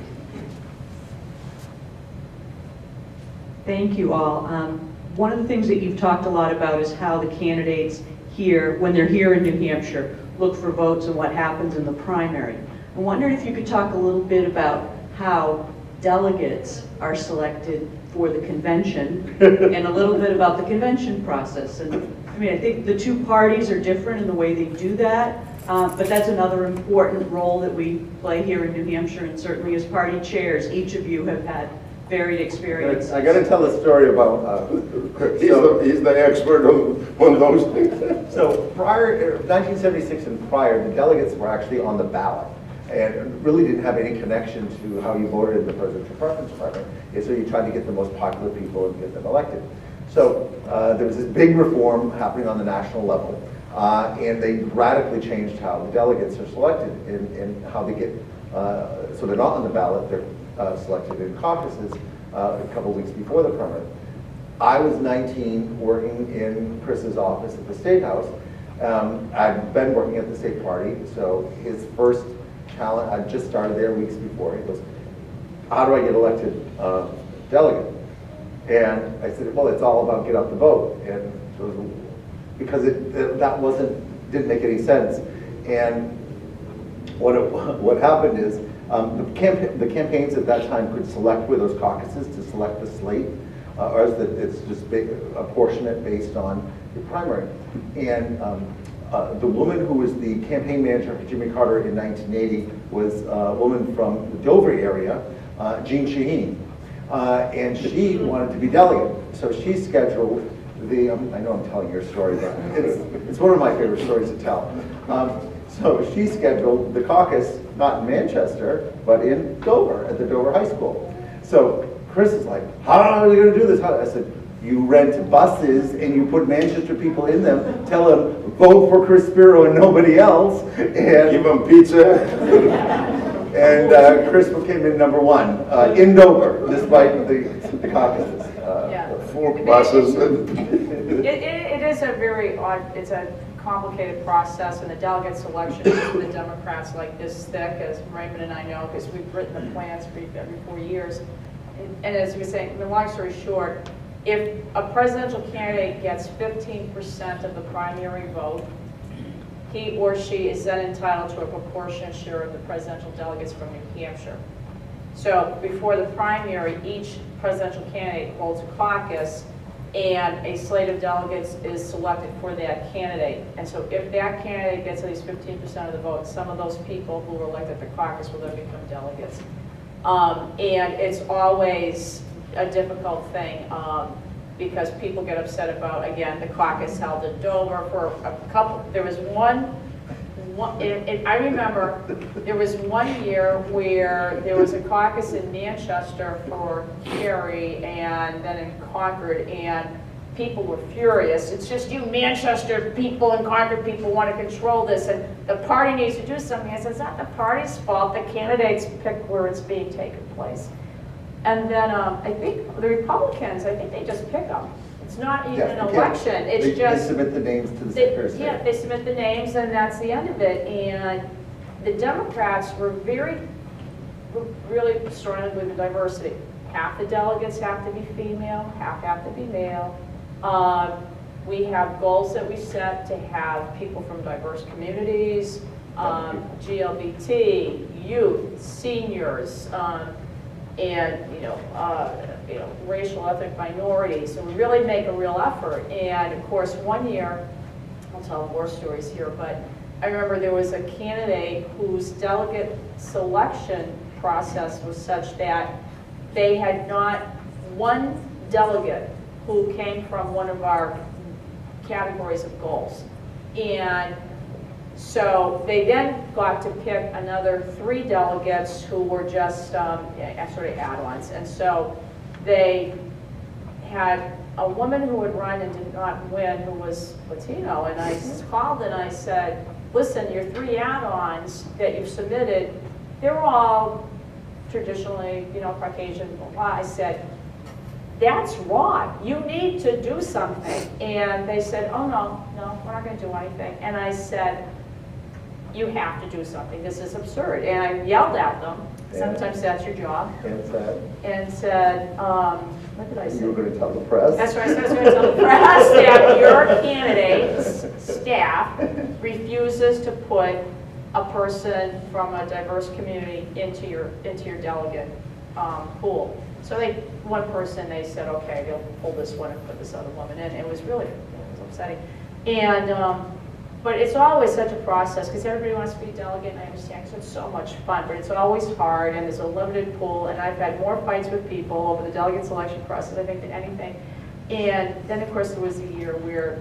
Thank you all. One of the things that you've talked a lot about is how the candidates here, when they're here in New Hampshire, look for votes and what happens in the primary. I wondered if you could talk a little bit about how delegates are selected for the convention and a little bit about the convention process. And I mean, I think the two parties are different in the way they do that, but that's another important role that we play here in New Hampshire, and certainly as party chairs, each of you have had varied experience. I got to tell a story about He's the expert on those things. So prior, 1976 and prior, the delegates were actually on the ballot and really didn't have any connection to how you voted in the presidential preference primary. And so you tried to get the most popular people and get them elected. So there was this big reform happening on the national level, and they radically changed how the delegates are selected and how they get, so they're not on the ballot, they're selected in caucuses a couple weeks before the primary. I was 19, working in Chris's office at the State House. I'd been working at the state party, so his first challenge, I just started there weeks before. He goes, how do I get elected delegate? And I said, well, it's all about get out the vote. And so because that didn't make any sense. And what happened is the campaigns at that time could select with those caucuses to select the slate, or is that it's just apportionate based on the primary. And the woman who was the campaign manager for Jimmy Carter in 1980 was a woman from the Dover area, Jean Shaheen. And she wanted to be delegate. So she scheduled the, I know I'm telling your story, but it's one of my favorite stories to tell. So she scheduled the caucus, not in Manchester, but in Dover, at the Dover High School. So Chris is like, how are we going to do this? I said, you rent buses and you put Manchester people in them, tell them, vote for Chris Spiro and nobody else. And give them pizza. And Chris came in #1 in Dover, despite the caucuses. Yeah. 4 buses. It is a very odd, it's a complicated process, and the delegate selection for the Democrats like this thick, as Raymond and I know, because we've written the plans for every 4 years. And as we were saying, long story short, if a presidential candidate gets 15% of the primary vote, he or she is then entitled to a proportionate share of the presidential delegates from New Hampshire. So before the primary, each presidential candidate holds a caucus, and a slate of delegates is selected for that candidate. And so if that candidate gets at least 15% of the vote, some of those people who were elected at the caucus will then become delegates. And it's always a difficult thing because people get upset about, again, the caucus held in Dover for a couple, there was I remember there was one year where there was a caucus in Manchester for Kerry and then in Concord, and people were furious. It's just you Manchester people and Concord people want to control this, and the party needs to do something. I said, it's not the party's fault. The candidates pick where it's being taken place. And then I think the Republicans, I think they just pick them. It's not even an election. It's just they submit the names to the Secretary of State. Yeah, they submit the names, and that's the end of it. And the Democrats were really strongly with diversity. Half the delegates have to be female, half have to be male. We have goals that we set to have people from diverse communities, GLBT, youth, seniors, and racial, ethnic minorities. So we really make a real effort. And of course, one year, I'll tell more stories here, but I remember there was a candidate whose delegate selection process was such that they had not one delegate who came from one of our categories of goals. And so they then got to pick another 3 delegates who were just sort of add-ons. And so they had a woman who had run and did not win who was Latino. And I called and I said, listen, your 3 add-ons that you've submitted, they're all traditionally, Caucasian, blah, blah. I said, that's wrong. You need to do something. And they said, oh, no, we're not going to do anything. And I said, you have to do something. This is absurd. And I yelled at them. Sometimes that's your job. And said, what did I say? You were going to tell the press. That's right. I was going to tell the press that your candidate's staff refuses to put a person from a diverse community into your delegate pool. So one person, they said, okay, they'll pull this one and put this other woman in. It was upsetting. And, but it's always such a process, because everybody wants to be a delegate, and I understand, because it's so much fun, but it's always hard, and there's a limited pool, and I've had more fights with people over the delegate selection process, I think, than anything. And then, of course, there was a year where,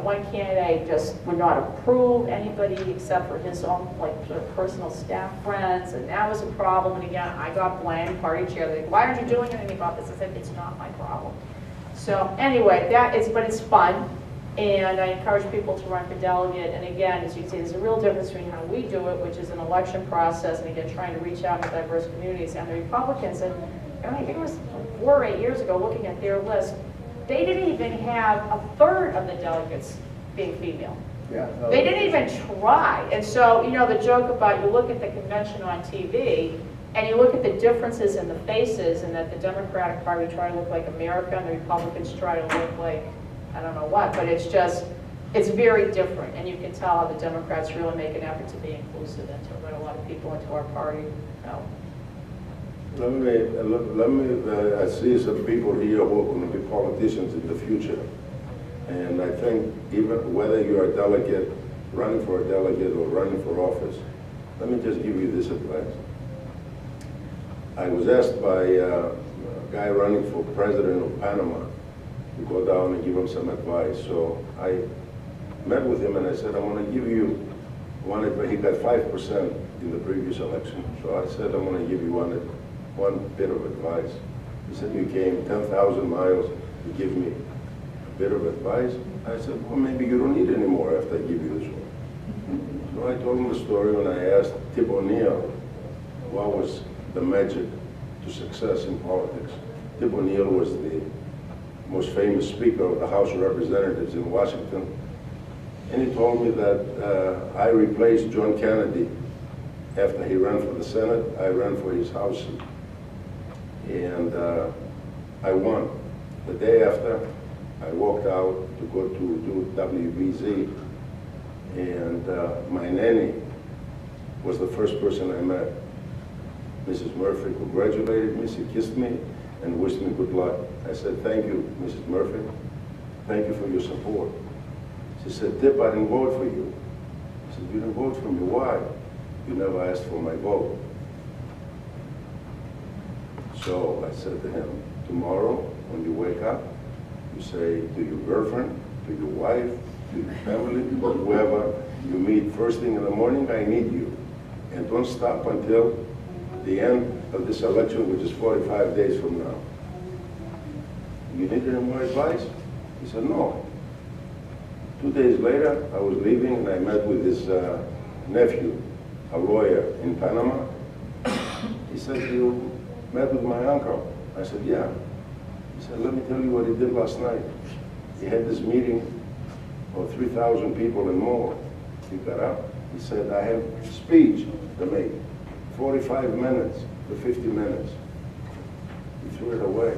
one candidate just would not approve anybody except for his own, sort of personal staff friends, and that was a problem. And again, I got blamed, party chair. They're like, why aren't you doing anything about this? I said, it's not my problem. So anyway, but it's fun, and I encourage people to run for delegate. And again, as you can see, there's a real difference between how we do it, which is an election process, and again, trying to reach out to diverse communities, and the Republicans. And I think it was 4 or 8 years ago, looking at their list, they didn't even have a third of the delegates being female. Yeah, no, they didn't even try. And so, the joke about you look at the convention on TV and you look at the differences in the faces, and that the Democratic Party try to look like America and the Republicans try to look like I don't know what, but it's very different. And you can tell how the Democrats really make an effort to be inclusive and to let a lot of people into our party. Let me I see some people here who are going to be politicians in the future. And I think even whether you're a delegate, running for a delegate or running for office, let me just give you this advice. I was asked by a guy running for president of Panama to go down and give him some advice. So I met with him and I said, I want to give you one advice. He got 5% in the previous election. So I said, I want to give you one bit of advice. He said, you came 10,000 miles to give me a bit of advice. I said, well, maybe you don't need any more after I give you this one. So I told him the story when I asked Tip O'Neill what was the magic to success in politics. Tip O'Neill was the most famous speaker of the House of Representatives in Washington. And he told me that I replaced John Kennedy after he ran for the Senate. I ran for his House seat. And I won. The day after, I walked out to go to do WBZ, and my nanny was the first person I met. Mrs. Murphy congratulated me, she kissed me, and wished me good luck. I said, thank you, Mrs. Murphy. Thank you for your support. She said, Tip, I didn't vote for you. I said, you didn't vote for me, why? You never asked for my vote. So I said to him, tomorrow when you wake up, you say to your girlfriend, to your wife, to your family, or whoever you meet first thing in the morning, I need you. And don't stop until the end of this election, which is 45 days from now. You need any more advice? He said, no. 2 days later, I was leaving and I met with his nephew, a lawyer in Panama. He said, you met with my uncle? I said, yeah. He said, let me tell you what he did last night. He had this meeting of 3,000 people and more. He got up, he said, I have a speech to make, 45 minutes to 50 minutes. He threw it away.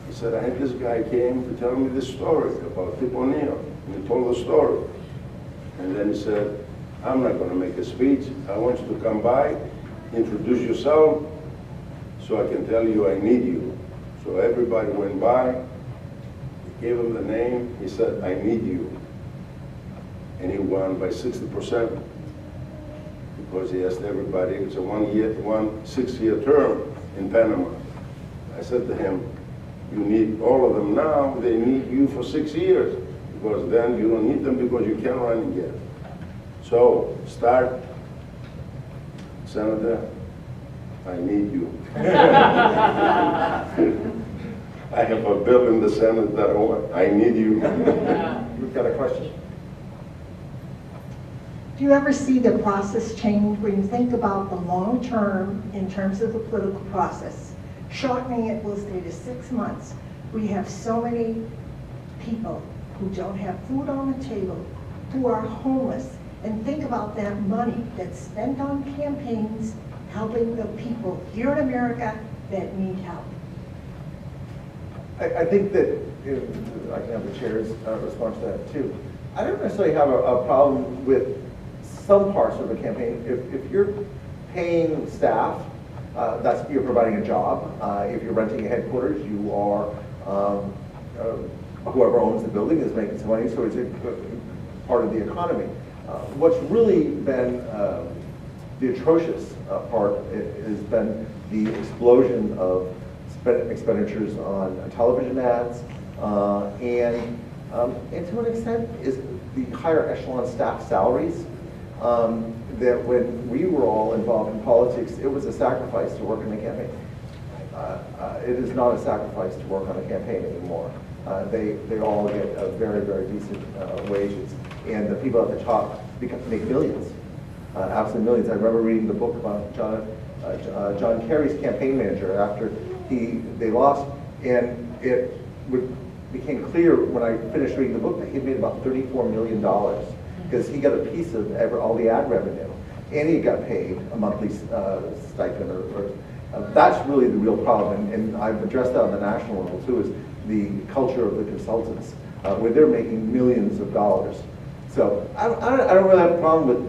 He said, I had this guy came to tell me this story about Tip O'Neill. And he told the story. And then he said, I'm not going to make a speech. I want you to come by, introduce yourself, so I can tell you I need you. So everybody went by, he gave him the name, he said, I need you. And he won by 60%, because he asked everybody, it's a 6-year term in Panama. I said to him, you need all of them now, they need you for 6 years, because then you don't need them because you can't run again. So start, Senator, I need you. I have a bill in the Senate that I need you. We've got a question. Do you ever see the process change when you think about the long term in terms of the political process? Shortening it will stay to 6 months. We have so many people who don't have food on the table, who are homeless, and think about that money that's spent on campaigns, helping the people here in America that need help. I think that, I can have the chair's response to that too. I don't necessarily have a problem with some parts of a campaign. If you're paying staff, you're providing a job. If you're renting a headquarters, you are, whoever owns the building is making some money, so it's a part of the economy. What's really been the atrocious part has been the explosion of expenditures on television ads, and to an extent is the higher echelon staff salaries. That when we were all involved in politics, it was a sacrifice to work in the campaign. It is not a sacrifice to work on a campaign anymore. They all get very, very decent wages, and the people at the top make millions, absolute millions. I remember reading the book about John Kerry's campaign manager after they lost, and it became clear when I finished reading the book that he made about $34 million because he got a piece of all the ad revenue, and he got paid a monthly stipend. That's really the real problem, and I've addressed that on the national level too, is the culture of the consultants, where they're making millions of dollars. So I don't really have a problem with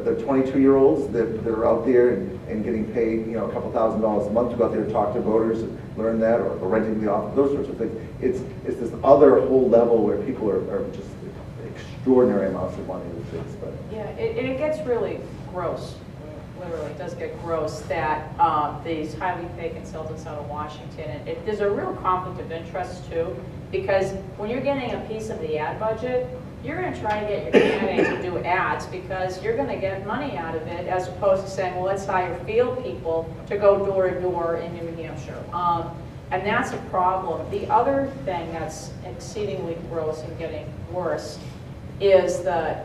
the 22-year-olds that are out there and getting paid a couple $1,000s a month to go out there and talk to voters and learn that, or renting the office, those sorts of things. It's this other whole level where people are just extraordinary amounts of money with things. But yeah, it gets really gross. Literally, it does get gross that these highly paid consultants out of Washington, and there's a real conflict of interest too, because when you're getting a piece of the ad budget, you're going to try to get your candidate to do ads because you're going to get money out of it, as opposed to saying, well, let's hire field people to go door to door in New Hampshire. And that's a problem. The other thing that's exceedingly gross and getting worse is the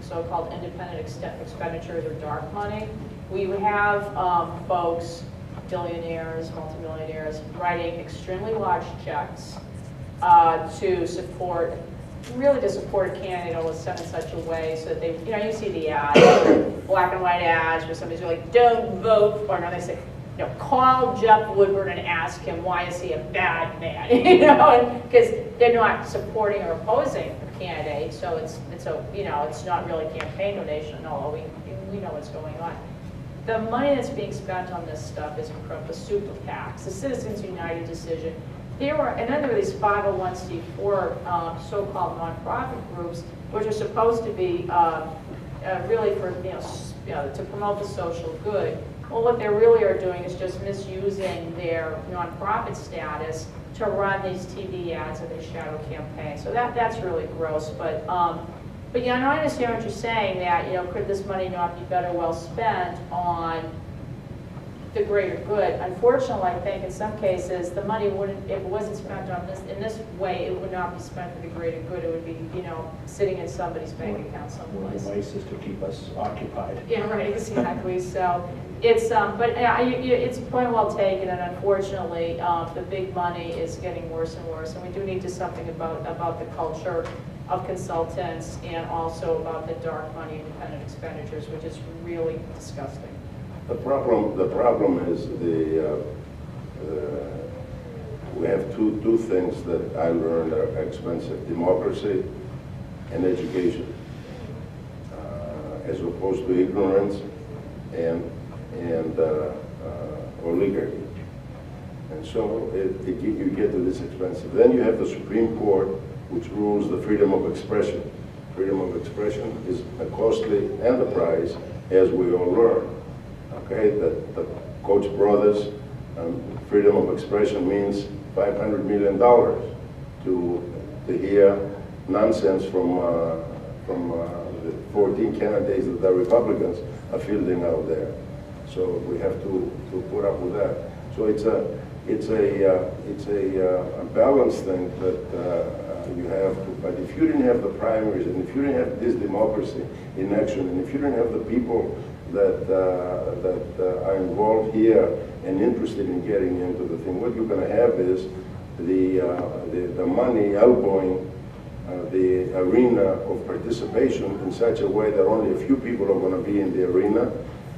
so-called independent expenditures or dark money. We have folks, billionaires, multimillionaires, writing extremely large checks to support a candidate almost set in such a way so that they, you see the ads, black and white ads where somebody's like, don't vote, or no, they say, call Jeff Woodward and ask him why is he a bad man, because they're not supporting or opposing a candidate, so it's not really campaign donation, although we know what's going on. The money that's being spent on this stuff is incredible. The super PACs, the Citizens United decision. And then there were these 501c4 so-called nonprofit groups, which are supposed to be really for to promote the social good. Well, what they really are doing is just misusing their nonprofit status to run these TV ads and these shadow campaigns. So that's really gross. But yeah, I understand what you're saying, that could this money not be better well spent on the greater good. Unfortunately, I think in some cases the money wouldn't, if it wasn't spent on in this way, it would not be spent for the greater good. It would be, sitting in somebody's bank account someplace. One of the vices to keep us occupied. Yeah, right, exactly. So it's, but it's a point well taken, and unfortunately, the big money is getting worse and worse, and we do need to do something about the culture of consultants, and also about the dark money independent expenditures, which is really disgusting. The problem is we have two things that I learned are expensive: democracy and education, as opposed to ignorance and oligarchy. And so you get to this expensive. Then you have the Supreme Court, which rules the freedom of expression. Freedom of expression is a costly enterprise, as we all learn. Okay, the Koch brothers, freedom of expression means $500 million to hear nonsense from the 14 candidates that the Republicans are fielding out there. So we have to put up with that. So it's a balanced thing that you have to. But if you didn't have the primaries, and if you didn't have this democracy in action, and if you didn't have the people that are involved here and interested in getting into the thing, what you're going to have is the money elbowing the arena of participation in such a way that only a few people are going to be in the arena,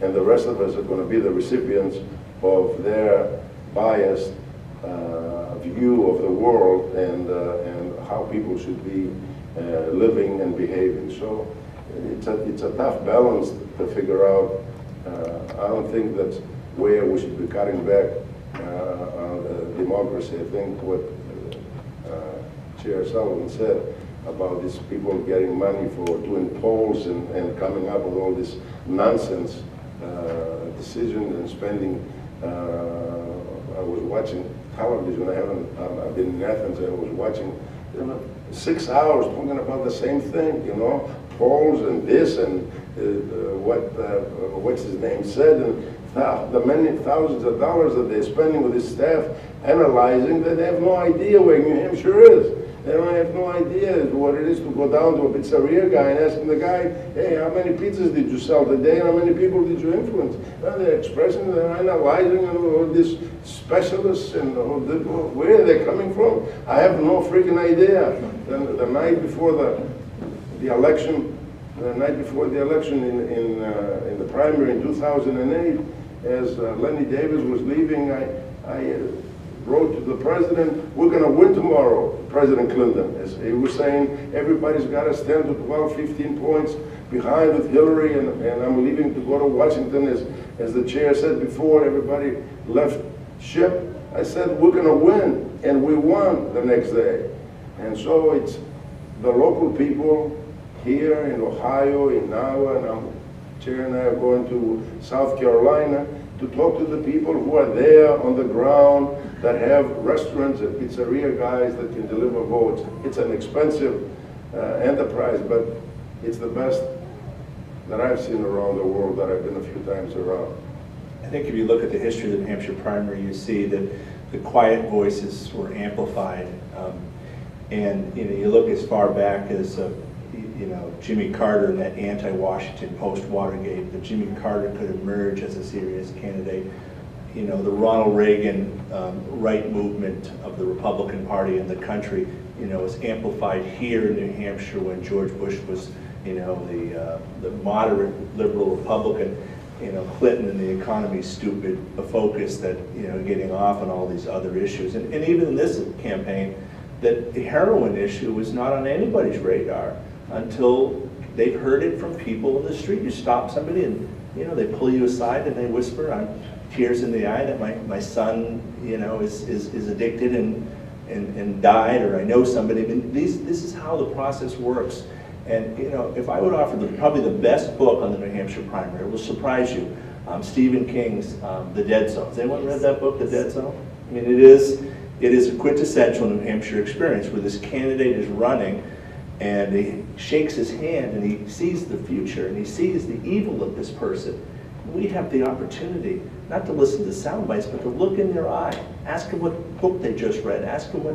and the rest of us are going to be the recipients of their biased view of the world and how people should be living and behaving. So it's a tough balance to figure out. I don't think that's where we should be cutting back on democracy. I think what Chair Sullivan said about these people getting money for doing polls and coming up with all this nonsense decisions and spending. I was watching television. I've been in Athens. I was watching 6 hours talking about the same thing, you know, polls and this and what's his name said, and the many thousands of dollars that they're spending with this staff analyzing that they have no idea where New Hampshire is. They don't have no idea what it is to go down to a pizzeria guy and ask the guy, hey, how many pizzas did you sell today and how many people did you influence? Well, they're expressing, they're analyzing, and all these specialists and where are they coming from? I have no freaking idea. The night before the election, in the primary in 2008, as Lenny Davis was leaving, I wrote to the president, we're going to win tomorrow, President Clinton. As he was saying, everybody's got to stand to 12, 15 points behind with Hillary, and I'm leaving to go to Washington. As the chair said before, everybody left ship. I said, we're going to win, and we won the next day. And so it's the local people here in Ohio, in Iowa, and Chair and I are going to South Carolina to talk to the people who are there on the ground that have restaurants and pizzeria guys that can deliver votes. It's an expensive enterprise, but it's the best that I've seen around the world, that I've been a few times around. I think if you look at the history of the New Hampshire primary, you see that the quiet voices were amplified. And you look as far back as Jimmy Carter and that anti-Washington post-Watergate, that Jimmy Carter could emerge as a serious candidate. The Ronald Reagan right movement of the Republican Party in the country, was amplified here in New Hampshire when George Bush was, the moderate liberal Republican. Clinton and the economy stupid, a focus that, getting off on all these other issues. And even in this campaign, that the heroin issue was not on anybody's radar until they've heard it from people in the street. You stop somebody and, they pull you aside and they whisper, I'm tears in the eye that my son, is addicted and died, or I know somebody. I mean, this is how the process works. And if I would offer probably the best book on the New Hampshire primary, it will surprise you, Stephen King's The Dead Zone. Has anyone read that book, The Dead Zone? I mean, it is a quintessential New Hampshire experience where this candidate is running and he shakes his hand and he sees the future and he sees the evil of this person. We have the opportunity not to listen to sound bites, but to look in their eye, ask them what book they just read, ask them what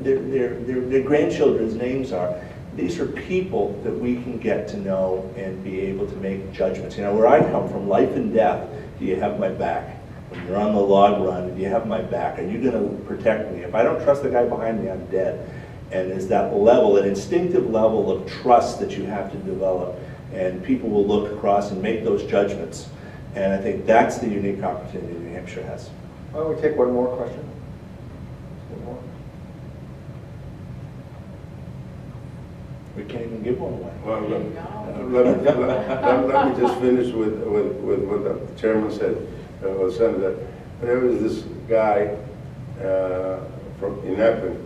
their grandchildren's names are. These are people that we can get to know and be able to make judgments. Where I come from, life and death, do you have my back? When you're on the log run, do you have my back? Are you going to protect me? If I don't trust the guy behind me, I'm dead. And there's that level, an instinctive level of trust that you have to develop. And people will look across and make those judgments. And I think that's the unique opportunity New Hampshire has. Why don't we take one more question? One more. We can't even give one away. Well, let me just finish with what the chairman said, or Senator. There was this guy from Inappan,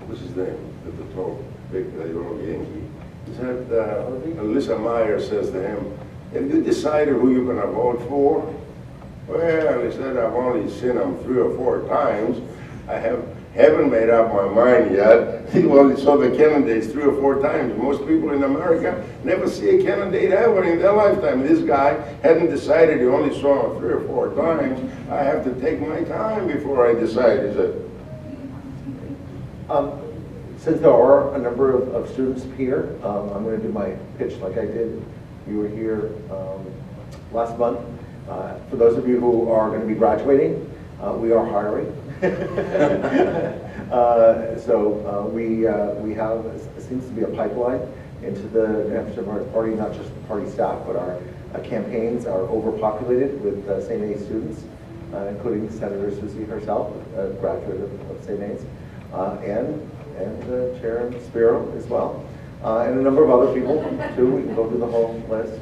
what's his name? The tall, big, Yankee. He said, Alyssa Meyer says to him, have you decided who you're going to vote for? Well, he said, I've only seen him 3 or 4 times. I haven't made up my mind yet. He only saw the candidates 3 or 4 times. Most people in America never see a candidate ever in their lifetime. This guy hadn't decided. He only saw him 3 or 4 times. I have to take my time before I decide, he said. Since there are a number of students here, I'm going to do my pitch like I did. You were here last month. For those of you who are going to be graduating, We are hiring. We have, it seems to be a pipeline into the New Hampshire Democratic Party, not just the party staff, but our campaigns are overpopulated with St. A students, including Senator Susie herself, a graduate of St. A's, and Chair Spiro as well, and a number of other people too. We can go through the whole list.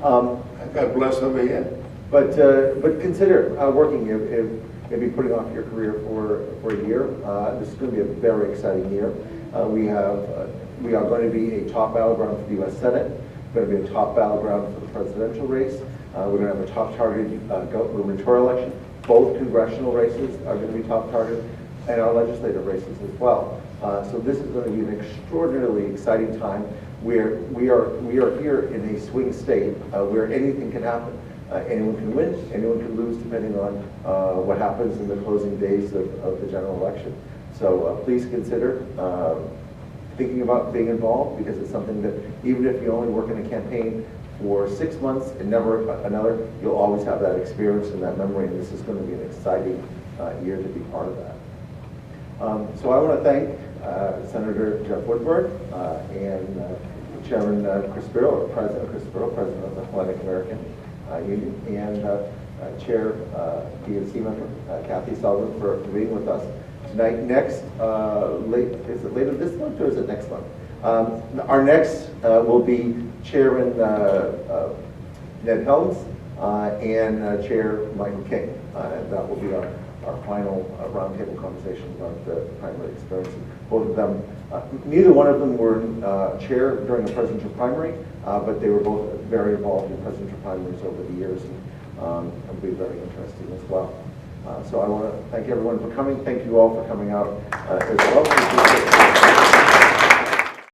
God bless over here. But consider working, maybe putting off your career for a year. This is going to be a very exciting year. We are going to be a top battleground for the U.S. Senate. We're going to be a top battleground for the presidential race. We're going to have a top targeted gubernatorial election. Both congressional races are going to be top targeted, and our legislative races as well. So this is going to be an extraordinarily exciting time where we are here in a swing state where anything can happen. Anyone can win, anyone can lose, depending on what happens in the closing days of the general election. So please consider thinking about being involved, because it's something that even if you only work in a campaign for 6 months and never another, you'll always have that experience and that memory, and this is going to be an exciting year to be part of that. So I want to thank Senator Jeff Woodward and Chairman Chris Spiro, President of the Hellenic American Union, and Chair DNC member Kathy Sullivan for being with us tonight. Next, is it later this month or is it next month? Our next will be Chairman Ned Helms and Chair Michael King. And that will be our final roundtable conversation about the primary experience. Both of them, neither one of them were chair during the presidential primary, but they were both very involved in presidential primaries over the years, and it'll be very interesting as well. So I want to thank everyone for coming. Thank you all for coming out as well.